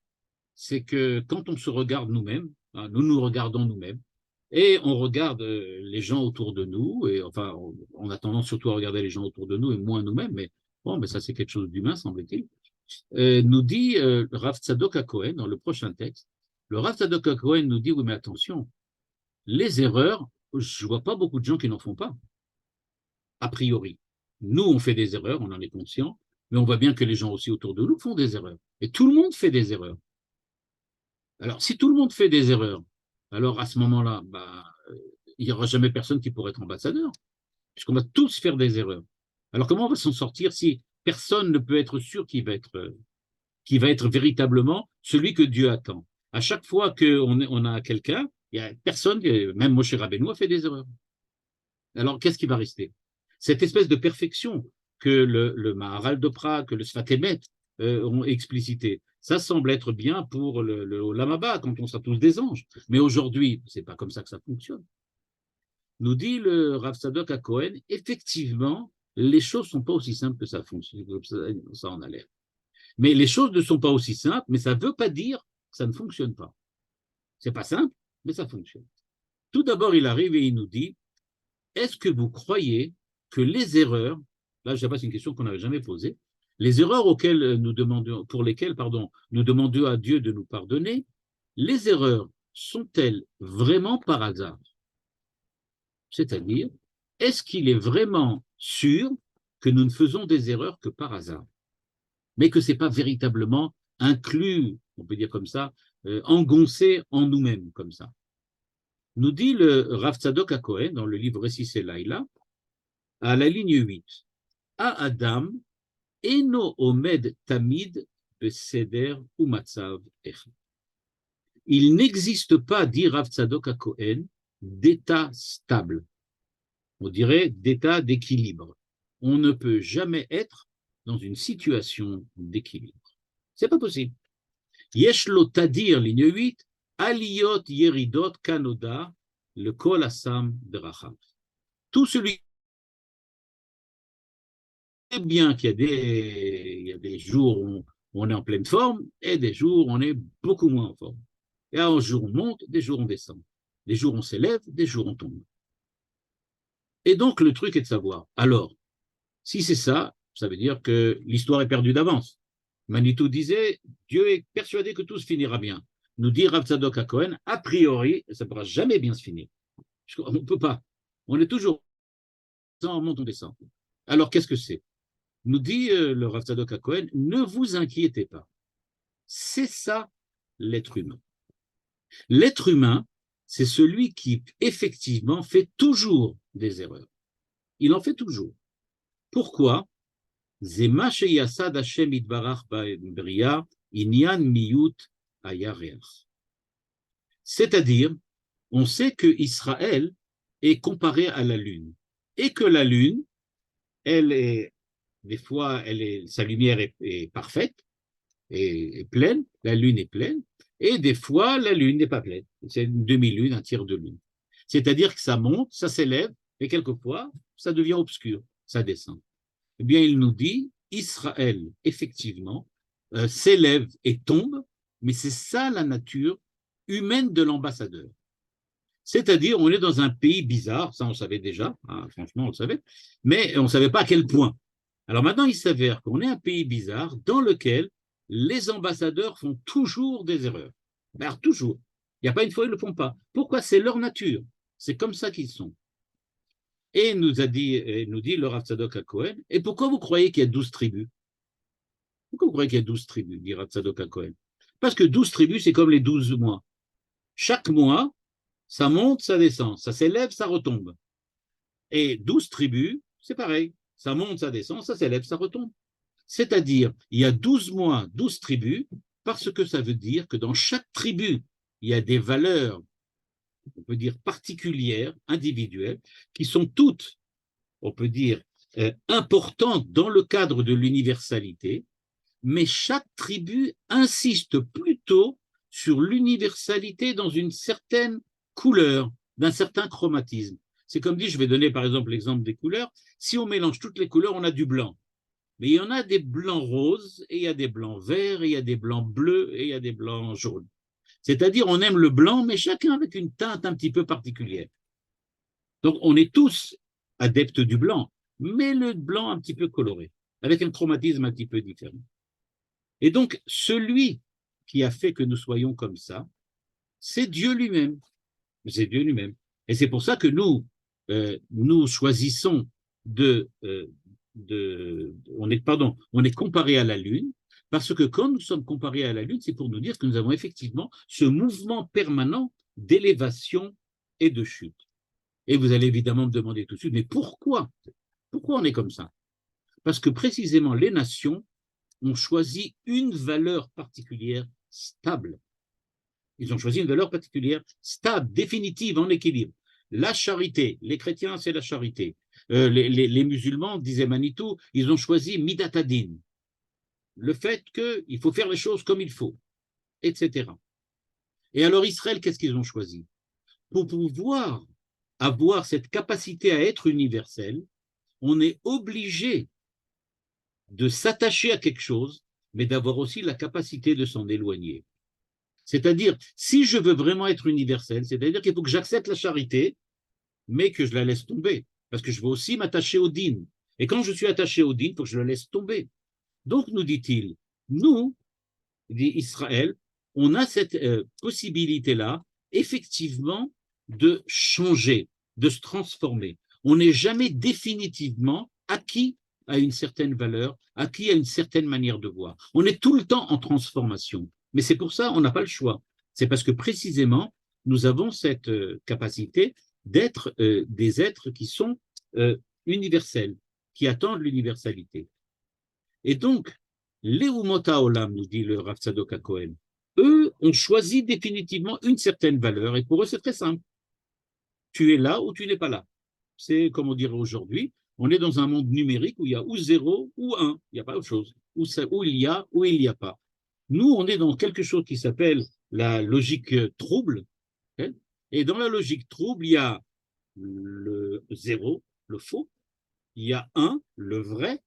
c'est que quand on se regarde nous-mêmes, hein, nous nous regardons nous-mêmes, et on regarde les gens autour de nous, et enfin, on a tendance surtout à regarder les gens autour de nous et moins nous-mêmes, mais bon, mais ça c'est quelque chose d'humain, semble-t-il. Nous dit Rav Tzadok HaKohen dans le prochain texte, le Rav Tzadok HaKohen nous dit, oui, mais attention, les erreurs, je vois pas beaucoup de gens qui n'en font pas, a priori. Nous, on fait des erreurs, on en est conscient, mais on voit bien que les gens aussi autour de nous font des erreurs. Et tout le monde fait des erreurs. Alors, si tout le monde fait des erreurs, alors à ce moment-là, il n'y aura jamais personne qui pourrait être ambassadeur, puisqu'on va tous faire des erreurs. Alors, comment on va s'en sortir si personne ne peut être sûr qu'il va être véritablement celui que Dieu attend? À chaque fois qu'on a quelqu'un, il n'y a personne, même Moshe Rabbeinu a fait des erreurs. Alors, qu'est-ce qui va rester? Cette espèce de perfection que le Maharal de Prague, que le Sfat Emet ont explicité, ça semble être bien pour le Olam Haba, quand on sera tous des anges. Mais aujourd'hui, ce n'est pas comme ça que ça fonctionne. Nous dit le Rav Tzadok HaKohen, effectivement, les choses ne sont pas aussi simples que ça fonctionne, ça en a l'air. Mais les choses ne sont pas aussi simples, mais ça ne veut pas dire que ça ne fonctionne pas. Ce n'est pas simple, mais ça fonctionne. Tout d'abord, il arrive et il nous dit, est-ce que vous croyez que les erreurs, là je sais pas, c'est une question qu'on n'avait jamais posée, les erreurs pour lesquelles nous demandons à Dieu de nous pardonner, les erreurs sont-elles vraiment par hasard? C'est-à-dire, est-ce qu'il est vraiment sûr que nous ne faisons des erreurs que par hasard, mais que ce n'est pas véritablement inclus, on peut dire comme ça, engoncé en nous-mêmes comme ça? Nous dit le Rav Tzadok HaKohen dans le livre Récit Laïla, à la ligne 8, à Adam, Eno Omed Tamid Beseder ou Matzav Echad. Il n'existe pas, dit Rav Tzadok HaKohen, d'état stable. On dirait d'état d'équilibre. On ne peut jamais être dans une situation d'équilibre. C'est pas possible. Yesh lo tadir, ligne 8, Aliyot Yeridot Kanoda, le Kol Assam de Rachav. Tout celui sait bien qu'il y a des jours où on est en pleine forme et des jours où on est beaucoup moins en forme. Et un jour on monte, des jours on descend. Des jours on s'élève, des jours on tombe. Et donc le truc est de savoir, alors, si c'est ça, ça veut dire que l'histoire est perdue d'avance. Manitou disait, Dieu est persuadé que tout se finira bien. Nous dit Rav Tzadok HaKohen, a priori, ça ne pourra jamais bien se finir. On ne peut pas. On est toujours en monte, on descend. Alors qu'est-ce que c'est? Nous dit le Rav Tzadok HaKohen, ne vous inquiétez pas. C'est ça l'être humain. L'être humain, c'est celui qui effectivement fait toujours des erreurs. Il en fait toujours. Pourquoi? C'est-à-dire, on sait que Israël est comparé à la Lune et que la Lune, des fois, sa lumière est parfaite et pleine, la Lune est pleine, et des fois, la Lune n'est pas pleine. C'est une demi-lune, un tiers de lune. C'est-à-dire que ça monte, ça s'élève, et quelquefois, ça devient obscur, ça descend. Eh bien, il nous dit, Israël, effectivement, s'élève et tombe, mais c'est ça la nature humaine de l'ambassadeur. C'est-à-dire, on est dans un pays bizarre, ça on savait déjà, hein, franchement on le savait, mais on ne savait pas à quel point. Alors maintenant, il s'avère qu'on est un pays bizarre dans lequel les ambassadeurs font toujours des erreurs. Alors toujours. Il n'y a pas une fois ils ne le font pas. Pourquoi? C'est leur nature. C'est comme ça qu'ils sont. Et nous dit le Rav Tzadok HaKohen, et pourquoi vous croyez qu'il y a 12 tribus? Pourquoi vous croyez qu'il y a 12 tribus, dit Rav Tzadok HaKohen? Parce que 12 tribus, c'est comme les 12 mois. Chaque mois, ça monte, ça descend, ça s'élève, ça retombe. Et 12 tribus, c'est pareil. Ça monte, ça descend, ça s'élève, ça retombe. C'est-à-dire, il y a 12 mois, 12 tribus, parce que ça veut dire que dans chaque tribu, il y a des valeurs, on peut dire particulières, individuelles, qui sont toutes, on peut dire, importantes dans le cadre de l'universalité, mais chaque tribu insiste plutôt sur l'universalité dans une certaine couleur, d'un certain chromatisme. C'est comme dit, je vais donner par exemple l'exemple des couleurs, si on mélange toutes les couleurs, on a du blanc. Mais il y en a des blancs roses, et il y a des blancs verts, et il y a des blancs bleus, et il y a des blancs jaunes. C'est-à-dire, on aime le blanc, mais chacun avec une teinte un petit peu particulière. Donc, on est tous adeptes du blanc, mais le blanc un petit peu coloré, avec un chromatisme un petit peu différent. Et donc, celui qui a fait que nous soyons comme ça, c'est Dieu lui-même. C'est Dieu lui-même. Et c'est pour ça que nous choisissons on est comparé à la Lune, parce que quand nous sommes comparés à la Lune, c'est pour nous dire que nous avons effectivement ce mouvement permanent d'élévation et de chute. Et vous allez évidemment me demander tout de suite, mais pourquoi? Pourquoi on est comme ça? Parce que précisément les nations ont choisi une valeur particulière stable. Ils ont choisi une valeur particulière stable, définitive, en équilibre. La charité, les chrétiens, c'est la charité. Les musulmans, disait Manitou, ils ont choisi Midatadin, le fait qu'il faut faire les choses comme il faut, etc. Et alors Israël, qu'est-ce qu'ils ont choisi? Pour pouvoir avoir cette capacité à être universel, on est obligé de s'attacher à quelque chose, mais d'avoir aussi la capacité de s'en éloigner. C'est-à-dire, si je veux vraiment être universel, c'est-à-dire qu'il faut que j'accepte la charité, mais que je la laisse tomber, parce que je veux aussi m'attacher au dîn. Et quand je suis attaché au dîn, il faut que je le laisse tomber. Donc, nous dit-il, nous, dit Israël, on a cette possibilité-là, effectivement, de changer, de se transformer. On n'est jamais définitivement acquis à une certaine valeur, acquis à une certaine manière de voir. On est tout le temps en transformation. Mais c'est pour ça qu'on n'a pas le choix. C'est parce que précisément, nous avons cette capacité d'être des êtres qui sont universels, qui attendent l'universalité. Et donc, les Umota Olam, nous dit le Rav Tzadok HaKohen, eux ont choisi définitivement une certaine valeur, et pour eux, c'est très simple. Tu es là ou tu n'es pas là. C'est comme on dirait aujourd'hui, on est dans un monde numérique où il y a ou 0 ou 1, il n'y a pas autre chose, où il y a ou il n'y a pas. Nous, on est dans quelque chose qui s'appelle la logique trouble, hein, et dans la logique trouble, il y a le 0, le faux, il y a 1, le vrai,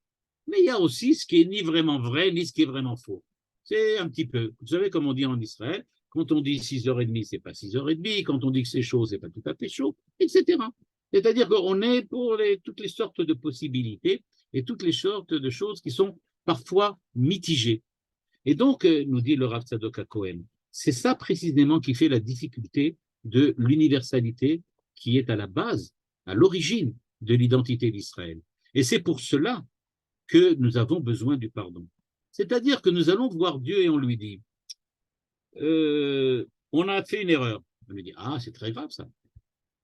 mais il y a aussi ce qui est ni vraiment vrai, ni ce qui est vraiment faux. C'est un petit peu, vous savez comme on dit en Israël, quand on dit 6h30, c'est pas 6h30, quand on dit que c'est chaud, c'est pas tout à fait chaud, etc. C'est-à-dire qu'on est pour toutes les sortes de possibilités et toutes les sortes de choses qui sont parfois mitigées. Et donc, nous dit le Rav Tzadok HaKohen, c'est ça précisément qui fait la difficulté de l'universalité qui est à la base, à l'origine de l'identité d'Israël. Et c'est pour cela que nous avons besoin du pardon. C'est-à-dire que nous allons voir Dieu et on lui dit, on a fait une erreur. On lui dit, ah, c'est très grave ça.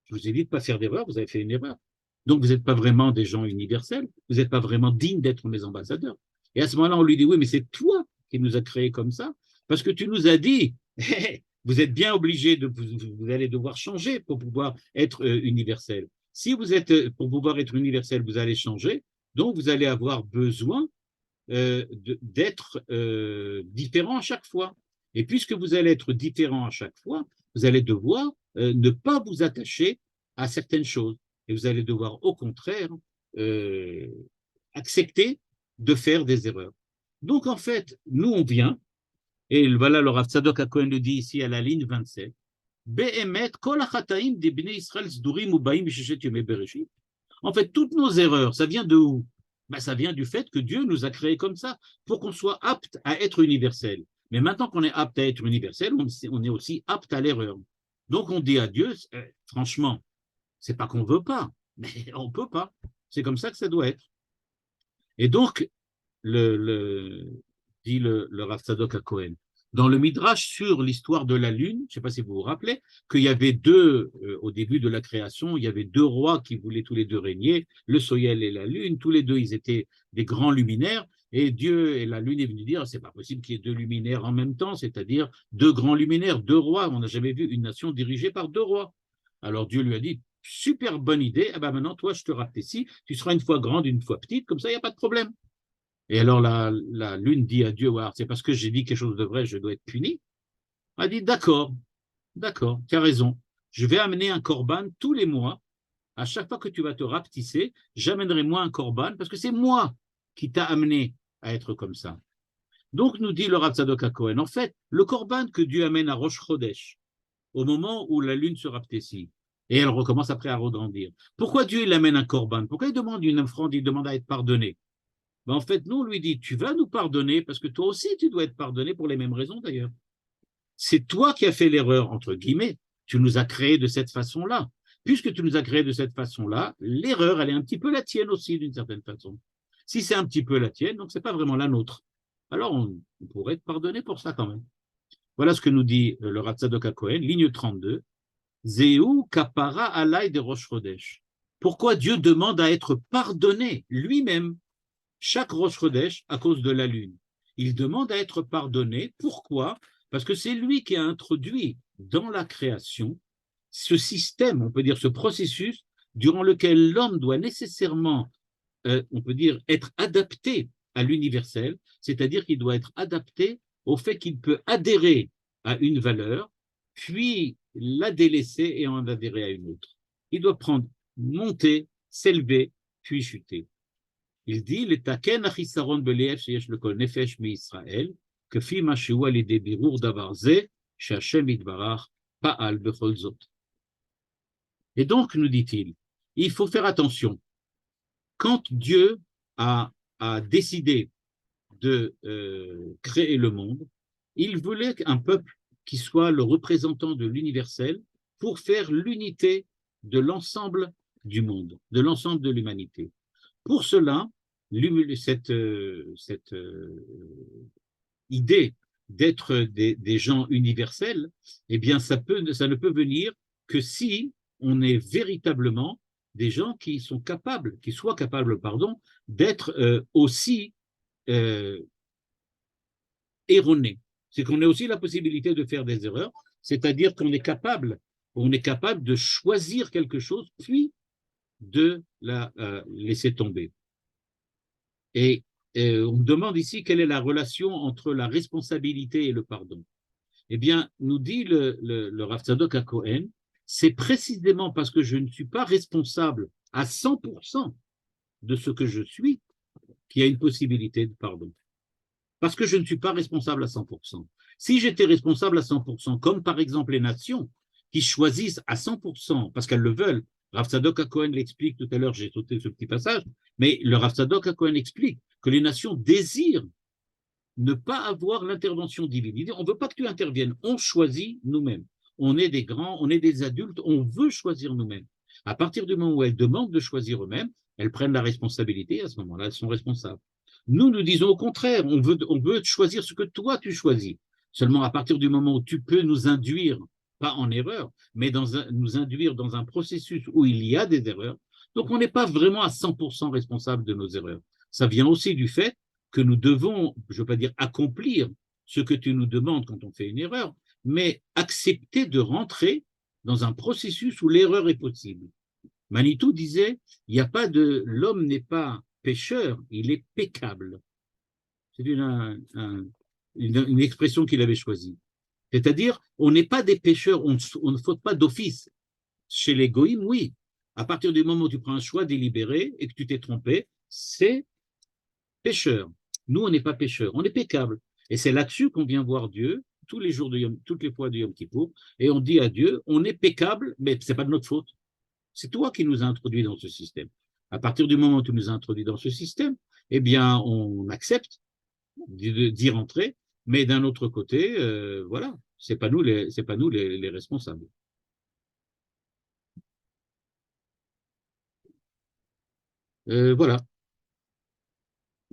Je vous ai dit de ne pas faire d'erreur, vous avez fait une erreur. Donc vous n'êtes pas vraiment des gens universels, vous n'êtes pas vraiment dignes d'être mes ambassadeurs. Et à ce moment-là, on lui dit, oui, mais c'est toi qui nous as créés comme ça, parce que tu nous as dit, vous êtes bien obligés vous allez devoir changer pour pouvoir être universel. Si vous êtes, pour pouvoir être universel, vous allez changer, donc vous allez avoir besoin d'être différent à chaque fois. Et puisque vous allez être différent à chaque fois, vous allez devoir ne pas vous attacher à certaines choses. Et vous allez devoir, au contraire, accepter de faire des erreurs. Donc, en fait, nous, on vient, et voilà, le Rav Tzadok HaKohen le dit ici à la ligne 27, en fait, toutes nos erreurs, ça vient de où? Ben, ça vient du fait que Dieu nous a créés comme ça, pour qu'on soit apte à être universel. Mais maintenant qu'on est apte à être universel, on est aussi apte à l'erreur. Donc on dit à Dieu, franchement, c'est pas qu'on veut pas, mais on peut pas. C'est comme ça que ça doit être. Et donc, dit le Rav Tzadok HaKohen, dans le Midrash sur l'histoire de la Lune, je ne sais pas si vous vous rappelez, qu'il y avait au début de la création, il y avait deux rois qui voulaient tous les deux régner, le Soleil et la Lune, tous les deux, ils étaient des grands luminaires, Et Dieu et la lune est venu dire, c'est pas possible qu'il y ait deux luminaires en même temps, c'est-à-dire deux grands luminaires, deux rois. On n'a jamais vu une nation dirigée par deux rois. Alors Dieu lui a dit, super bonne idée, eh ben maintenant toi je te rapetissais, tu seras une fois grande, une fois petite, comme ça il n'y a pas de problème. Et alors la lune dit à Dieu, ouais, c'est parce que j'ai dit quelque chose de vrai, je dois être puni. Elle dit, d'accord, d'accord, tu as raison. Je vais amener un corban tous les mois. À chaque fois que tu vas te rapetisser, j'amènerai moi un corban parce que c'est moi qui t'a amené à être comme ça. Donc, nous dit le Rav Tzadok HaKohen, en fait, le corban que Dieu amène à Rosh Chodesh, au moment où la lune se rapetessit, et elle recommence après à regrandir. Pourquoi Dieu il amène un corban? Pourquoi il demande une offrande? Il demande à être pardonné. Ben, en fait, nous, on lui dit, tu vas nous pardonner parce que toi aussi, tu dois être pardonné pour les mêmes raisons d'ailleurs. C'est toi qui as fait l'erreur, entre guillemets. Tu nous as créés de cette façon-là. Puisque tu nous as créés de cette façon-là, l'erreur, elle est un petit peu la tienne aussi, d'une certaine façon. Si c'est un petit peu la tienne, donc c'est pas vraiment la nôtre. Alors, on pourrait être pardonné pour ça quand même. Voilà ce que nous dit le Rav Tzadok HaKohen, ligne 32. Zéou kapara alay de Rosh Chodesh. Pourquoi Dieu demande à être pardonné lui-même chaque Rosh Chodesh à cause de la lune? Il demande à être pardonné. Pourquoi? Parce que c'est lui qui a introduit dans la création ce système, on peut dire ce processus, durant lequel l'homme doit nécessairement, on peut dire, être adapté à l'universel, c'est-à-dire qu'il doit être adapté au fait qu'il peut adhérer à une valeur, puis la délaisser et en adhérer à une autre. Il doit prendre, monter, s'élever, puis chuter. Il dit, לתקן החיסרון בלב שיש לכל נפש מישראל, כפי מה שהוא על ידי בירור דבר זה, שהשם יתברך פעל בכל זאת. Et donc, nous dit-il, il faut faire attention. Quand Dieu a décidé de créer le monde, il voulait un peuple qui soit le représentant de l'universel pour faire l'unité de l'ensemble du monde, de l'ensemble de l'humanité. Pour cela, cette idée d'être des gens universels, eh bien, ça ne peut venir que si on est véritablement des gens qui sont capables, qui soient capables, pardon, d'être aussi euh, erronés. C'est qu'on a aussi la possibilité de faire des erreurs, c'est-à-dire on est capable de choisir quelque chose, puis de la laisser tomber. Et on demande ici quelle est la relation entre la responsabilité et le pardon. Eh bien, nous dit le Rav Tzadok HaKohen, c'est précisément parce que je ne suis pas responsable à 100% de ce que je suis qu'il y a une possibilité de pardon. Parce que je ne suis pas responsable à 100%. Si j'étais responsable à 100%, comme par exemple les nations qui choisissent à 100%, parce qu'elles le veulent, Rav Tzadok HaKohen l'explique tout à l'heure, j'ai sauté ce petit passage, mais le Rav Tzadok HaKohen explique que les nations désirent ne pas avoir l'intervention divine. Il dit, on ne veut pas que tu interviennes, on choisit nous-mêmes. On est des grands, on est des adultes, on veut choisir nous-mêmes. À partir du moment où elles demandent de choisir eux-mêmes, elles prennent la responsabilité, à ce moment-là, elles sont responsables. Nous disons au contraire, on veut choisir ce que toi tu choisis. Seulement à partir du moment où tu peux nous induire, pas en erreur, mais nous induire dans un processus où il y a des erreurs, donc on n'est pas vraiment à 100% responsable de nos erreurs. Ça vient aussi du fait que nous devons, je ne veux pas dire accomplir ce que tu nous demandes quand on fait une erreur, mais accepter de rentrer dans un processus où l'erreur est possible. Manitou disait, il n'y a pas de, l'homme n'est pas pécheur, il est pécable. C'est une expression qu'il avait choisie. C'est-à-dire, on n'est pas des pécheurs, on ne faute pas d'office. Chez les goïms, oui. À partir du moment où tu prends un choix délibéré et que tu t'es trompé, c'est pécheur. Nous, on n'est pas pécheurs, on est pécable. Et c'est là-dessus qu'on vient voir Dieu tous les jours toutes les fois de Yom Kippour, et on dit à Dieu, on est pécable, mais ce n'est pas de notre faute. C'est toi qui nous as introduits dans ce système. À partir du moment où tu nous as introduits dans ce système, eh bien, on accepte d'y rentrer, mais d'un autre côté, voilà, c'est pas nous les responsables. Voilà.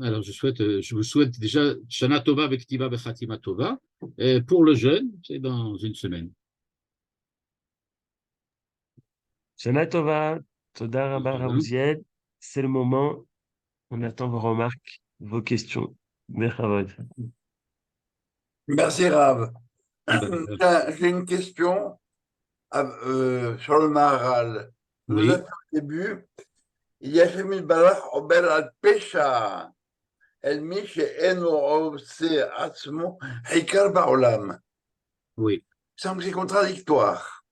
Alors, je vous souhaite déjà Shana Tova avec Tiva Bechatima Tova. Et pour le jeûne, c'est dans une semaine. Shana Tova, Toda Rabba Raouziel, c'est le moment, on attend vos remarques. vos questions. Berhavad. Merci, Rav. Ah ben, J'ai une question sur le Maharal. Vous oui, êtes au début. Il y a Shemil Balach Ober al Pesha. El Mish Eno Se Atzmo Hikar Baolam. oui. Il semble que c'est contradictoire.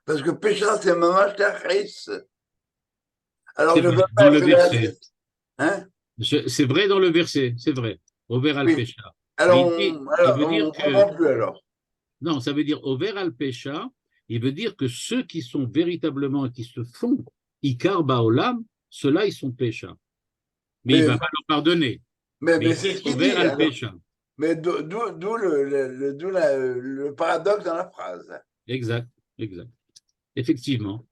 Parce que Pesha, c'est Mamash Tachis. Alors, C'est je ne vrai, veux dans pas le être verset. réaliste. Hein? C'est vrai dans le verset, c'est vrai. Over al Oui. pesha. Alors, Mais il veut on dire ne que, comprend plus alors. non, ça veut dire over al pesha, il veut dire que ceux qui sont véritablement, qui se font ikar baolam, ceux-là, ils sont pesha. Mais il ne Mais, va pas leur pardonner. Mais mais il c'est dit ce qu'il over dit. al Alors. pesha. Mais d'où le paradoxe dans la phrase. Exact, exact. Effectivement.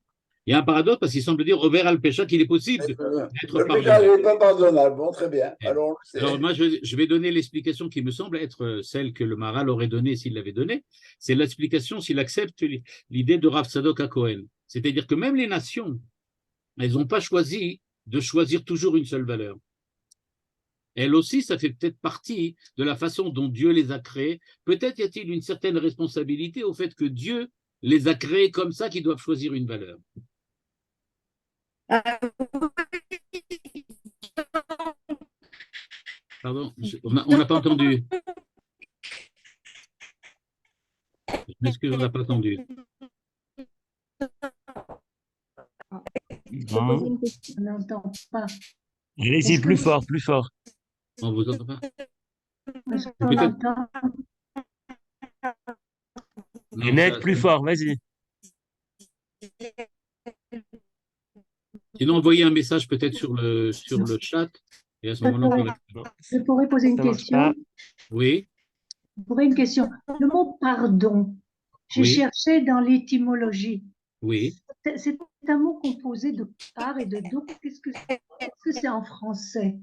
Il y a un paradoxe parce qu'il semble dire over al pesha qu'il est possible d'être Le péché pardonné. n'est pas pardonnable. Bon, très bien. Alors, on le Alors, sait. moi, je vais donner l'explication qui me semble être celle que le Maharal aurait donnée s'il l'avait donnée. C'est l'explication s'il accepte l'idée de Rav Tzadok HaKohen. C'est-à-dire que même les nations, elles n'ont pas choisi de choisir toujours une seule valeur. Elles aussi, ça fait peut-être partie de la façon dont Dieu les a créées. Peut-être y a-t-il une certaine responsabilité au fait que Dieu les a créées comme ça qu'ils doivent choisir une valeur. Pardon, on n'a pas entendu. Je m'excuse, on n'a pas entendu. Je peux poser Non. une question. On n'entend pas. Allez-y, Est-ce que plus fort, plus fort. On vous entend pas? est-ce Ou qu'on peut-être. entend? Non, Net, plus fort, vas-y. Sinon, envoyez un message peut-être sur le chat et à ce moment-là, on peut répondre. Non, Je pourrais poser une ça marche pas. question. Oui, Je pourrais une question. Le mot pardon, j'ai oui, cherché dans l'étymologie. oui. C'est un mot composé de par et de do. Est-ce que c'est en français?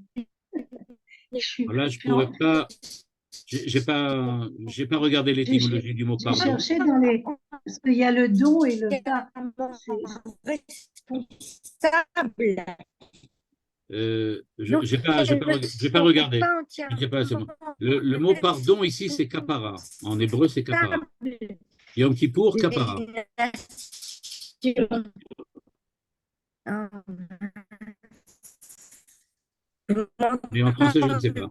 Là, je pourrais pas. J'ai pas regardé J'ai l'étymologie du mot j'ai pardon. cherché dans les. Parce qu'il y a le don et le pas. J'ai pas regardé. Je sais pas, c'est bon. Le mot pardon ici, c'est kapara. En hébreu, c'est kapara. Yom Kippour, kapara. Mais en français, je ne sais pas.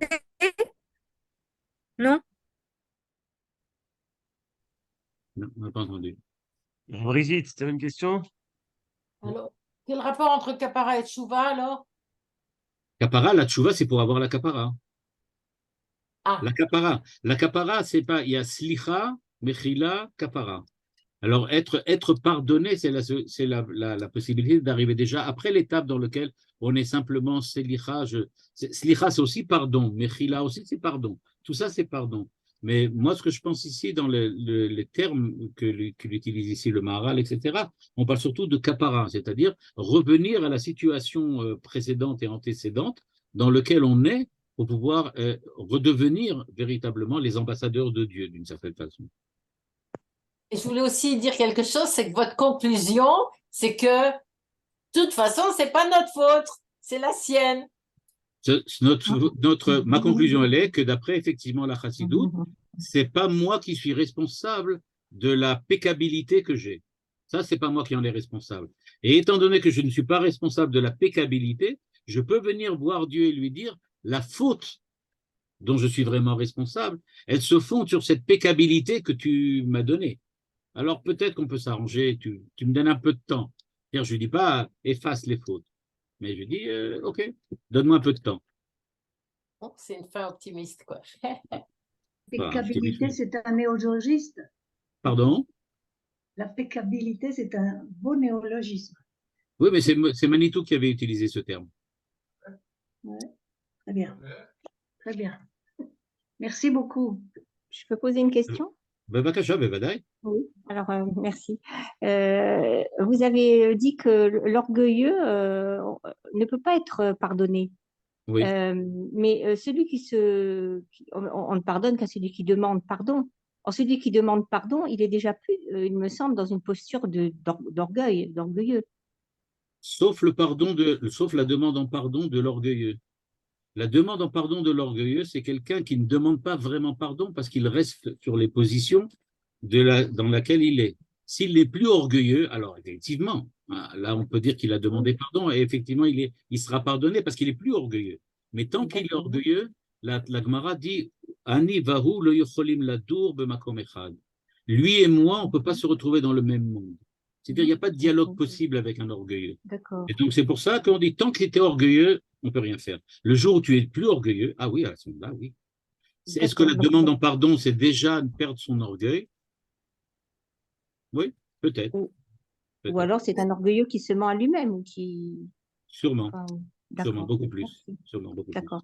Non? Non, on n'a pas entendu. Brigitte, tu as une question? Alors, quel rapport entre Kapara et Tchouva alors? Kapara, la tchouva, c'est pour avoir la kapara. Ah, La kapara, c'est pas. Il y a slicha, mechila, kapara. Alors, être pardonné, c'est la possibilité d'arriver déjà après l'étape dans laquelle on est simplement slicha. Slicha, c'est aussi pardon. Mechila aussi, c'est pardon. Tout ça, c'est pardon. Mais moi, ce que je pense ici, dans les termes qu'il utilise ici, le Maharal, etc., on parle surtout de kapara, c'est-à-dire revenir à la situation précédente et antécédente dans laquelle on est pour pouvoir redevenir véritablement les ambassadeurs de Dieu, d'une certaine façon. et je voulais aussi dire quelque chose, c'est que votre conclusion, c'est que de toute façon, c'est pas notre faute, c'est la sienne. Ma conclusion, elle est que d'après effectivement la chassidoute, c'est pas moi qui suis responsable de la péccabilité que j'ai. Ça, c'est pas moi qui en est responsable. Et étant donné que je ne suis pas responsable de la péccabilité, je peux venir voir Dieu et lui dire la faute dont je suis vraiment responsable, elle se fonde sur cette péccabilité que tu m'as donnée. Alors peut-être qu'on peut s'arranger, tu me donnes un peu de temps. Je ne dis pas efface les fautes, mais je dis ok, donne-moi un peu de temps. Bon, c'est une fin optimiste, quoi. Péccabilité, c'est un néologisme. Pardon? La péccabilité, c'est un beau néologisme. Oui, mais c'est Manitou qui avait utilisé ce terme. Ouais. Très bien. Très bien. Merci beaucoup. Je peux poser une question? Bavakasha, Bevadaï. Oui, alors merci. Vous avez dit que l'orgueilleux ne peut pas être pardonné. Oui. Mais on ne pardonne qu'à celui qui demande pardon. Or, celui qui demande pardon, il est déjà plus, il me semble, dans une posture d'orgueilleux. Sauf la demande en pardon de l'orgueilleux. La demande en pardon de l'orgueilleux, c'est quelqu'un qui ne demande pas vraiment pardon parce qu'il reste sur les positions dans laquelle il est. S'il n'est plus orgueilleux, alors effectivement, là on peut dire qu'il a demandé pardon et effectivement il sera pardonné parce qu'il est plus orgueilleux. Mais tant qu'il est orgueilleux, la Gemara dit Ani vahu lo yocholim ladur b'makom echad. Lui et moi, on ne peut pas se retrouver dans le même monde. C'est-à-dire qu'il n'y a pas de dialogue possible avec un orgueilleux. D'accord. Et donc c'est pour ça qu'on dit tant qu'il était orgueilleux, on ne peut rien faire. Le jour où tu es plus orgueilleux, ah oui, à ce moment-là, oui. Est-ce que la demande en pardon, c'est déjà perdre son orgueil? Oui, peut-être. Ou alors c'est un orgueilleux qui se ment à lui-même ou qui. Sûrement. Enfin, Sûrement, d'accord. beaucoup plus. Merci. Sûrement, beaucoup plus. D'accord.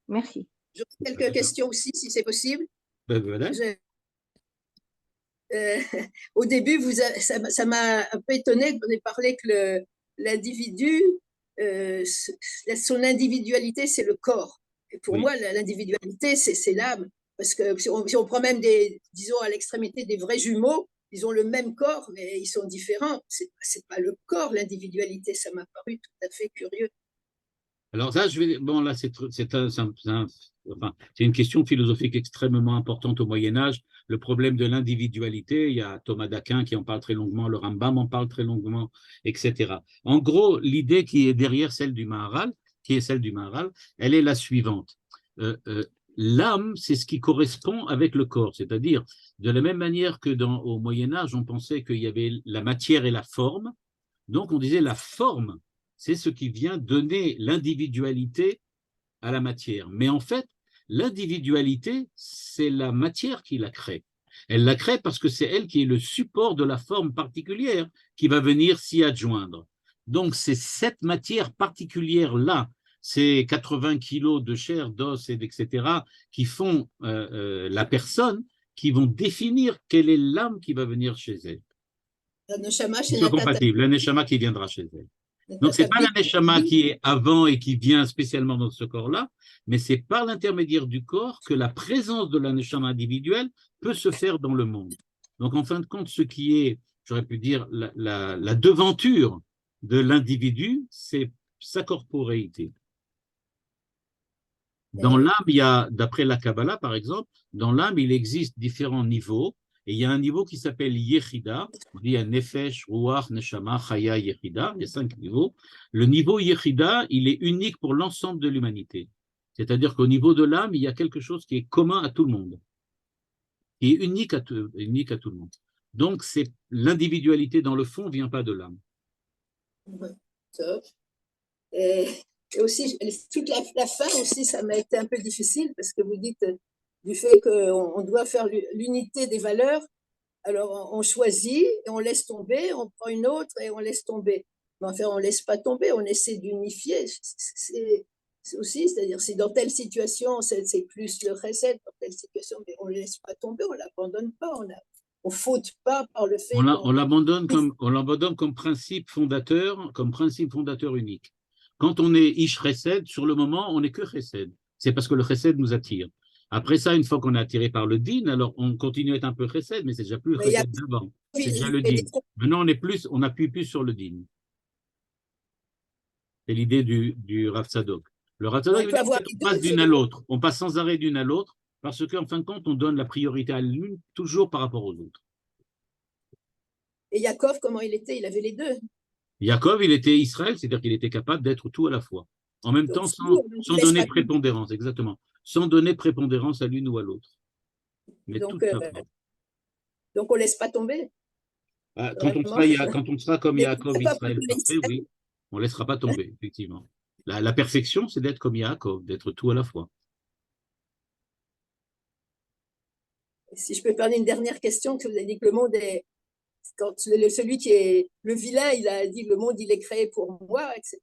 Merci. J'aurais quelques questions aussi, si c'est possible. Ben, voilà. Au début, ça m'a un peu étonné que vous ayez parlé que l'individu, son individualité, c'est le corps. Et pour Oui. moi, l'individualité, c'est l'âme. Parce que si on prend même disons, à l'extrémité des vrais jumeaux, ils ont le même corps, mais ils sont différents. C'est pas le corps, l'individualité. Ça m'a paru tout à fait curieux. Alors ça, bon là, c'est une question philosophique extrêmement importante au Moyen-Âge. Le problème de l'individualité, il y a Thomas d'Aquin qui en parle très longuement, le Rambam en parle très longuement, etc. En gros, l'idée qui est derrière celle du Maharal, elle est la suivante. L'âme, c'est ce qui correspond avec le corps, c'est-à-dire de la même manière que au Moyen-Âge, on pensait qu'il y avait la matière et la forme, donc on disait la forme, c'est ce qui vient donner l'individualité à la matière. Mais en fait, l'individualité, c'est la matière qui la crée. Elle la crée parce que c'est elle qui est le support de la forme particulière qui va venir s'y adjoindre. Donc, c'est cette matière particulière-là, ces 80 kilos de chair, d'os, etc., qui font la personne, qui vont définir quelle est l'âme qui va venir chez elle. La neshama, C'est compatible, la neshama qui viendra chez elle. Donc, ce n'est pas la neshama qui est avant et qui vient spécialement dans ce corps-là, mais c'est par l'intermédiaire du corps que la présence de la neshama individuelle peut se faire dans le monde. Donc, en fin de compte, ce qui est, j'aurais pu dire, la devanture de l'individu, c'est sa corporéité. Dans l'âme, il y a, d'après la Kabbalah, par exemple, dans l'âme, il existe différents niveaux. Et il y a un niveau qui s'appelle Yechida, on dit Nefesh, Ruach, Neshama, Chaya, Yechida, il y a 5 niveaux. Le niveau Yechida, il est unique pour l'ensemble de l'humanité. C'est-à-dire qu'au niveau de l'âme, il y a quelque chose qui est commun à tout le monde, qui est unique à tout le monde. Donc, c'est l'individualité dans le fond ne vient pas de l'âme. Et aussi, toute la fin aussi, ça m'a été un peu difficile parce que vous dites du fait qu'on doit faire l'unité des valeurs, alors on choisit et on laisse tomber, on prend une autre et on laisse tomber. Mais enfin, on ne laisse pas tomber, on essaie d'unifier. C'est aussi, c'est-à-dire, si dans telle situation, c'est plus le recette, dans telle situation, mais on ne laisse pas tomber, on ne l'abandonne pas, on ne faute pas par le fait on l'abandonne comme principe fondateur unique. Quand on est Ish Chesed, sur le moment, on n'est que Chesed. C'est parce que le Chesed nous attire. Après ça, une fois qu'on est attiré par le din, alors on continue à être un peu chesed, mais c'est déjà plus le chesed d'avant. C'est déjà le din. Maintenant, on n'appuie plus sur le din. C'est l'idée du Rav Tzadok. Le Rav Tzadok, on passe d'une à l'autre. On passe sans arrêt d'une à l'autre, parce qu'en fin de compte, on donne la priorité à l'une toujours par rapport aux autres. Et Yaakov, comment il était? Il avait les deux. Yaakov, il était Israël, c'est-à-dire qu'il était capable d'être tout à la fois. En même temps, sans donner prépondérance, exactement. Sans donner prépondérance à l'une ou à l'autre. Mais donc, toute sa force. Donc, on ne laisse pas tomber. Quand on sera comme Yaakov, Israël parfait, oui, on ne laissera pas tomber, effectivement. La perfection, c'est d'être comme Yaakov, d'être tout à la fois. Si je peux faire une dernière question, que vous avez dit que le monde est... Quand celui qui est le vilain, il a dit que le monde, il est créé pour moi, etc.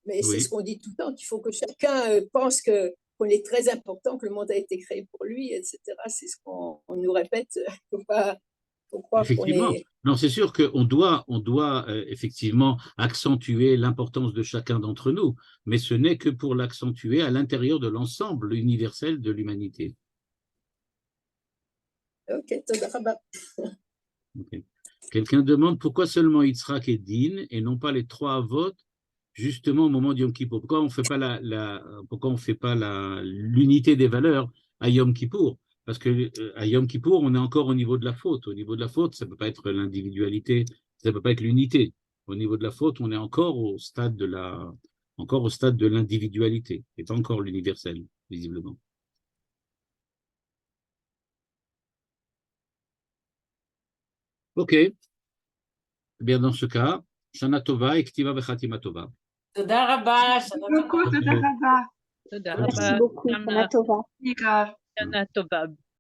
Mais c'est ce qu'on dit tout le temps, qu'il faut que chacun pense qu'on est très important, que le monde a été créé pour lui, etc. C'est ce qu'on nous répète. Il ne faut pas croire qu'on est... Non, c'est sûr qu'on doit effectivement accentuer l'importance de chacun d'entre nous, mais ce n'est que pour l'accentuer à l'intérieur de l'ensemble universel de l'humanité. Ok, Todarabah. Okay. Quelqu'un demande pourquoi seulement Yitzhak et Din et non pas les 3 Avot justement au moment de Yom Kippour? Pourquoi on ne fait pas l'unité des valeurs à Yom Kippour? Parce que à Yom Kippour, on est encore au niveau de la faute. Au niveau de la faute, ça ne peut pas être l'individualité, ça ne peut pas être l'unité. Au niveau de la faute, on est encore au stade de l'individualité, et pas encore l'universel, visiblement. Ok. Eh bien, dans ce cas, Shana Tova et Ktiva Vechatima Tova. תודה רבה, שנה beaucoup, טובה. תודה רבה. Merci beaucoup, Shana Tova. יקר. שנה טובה.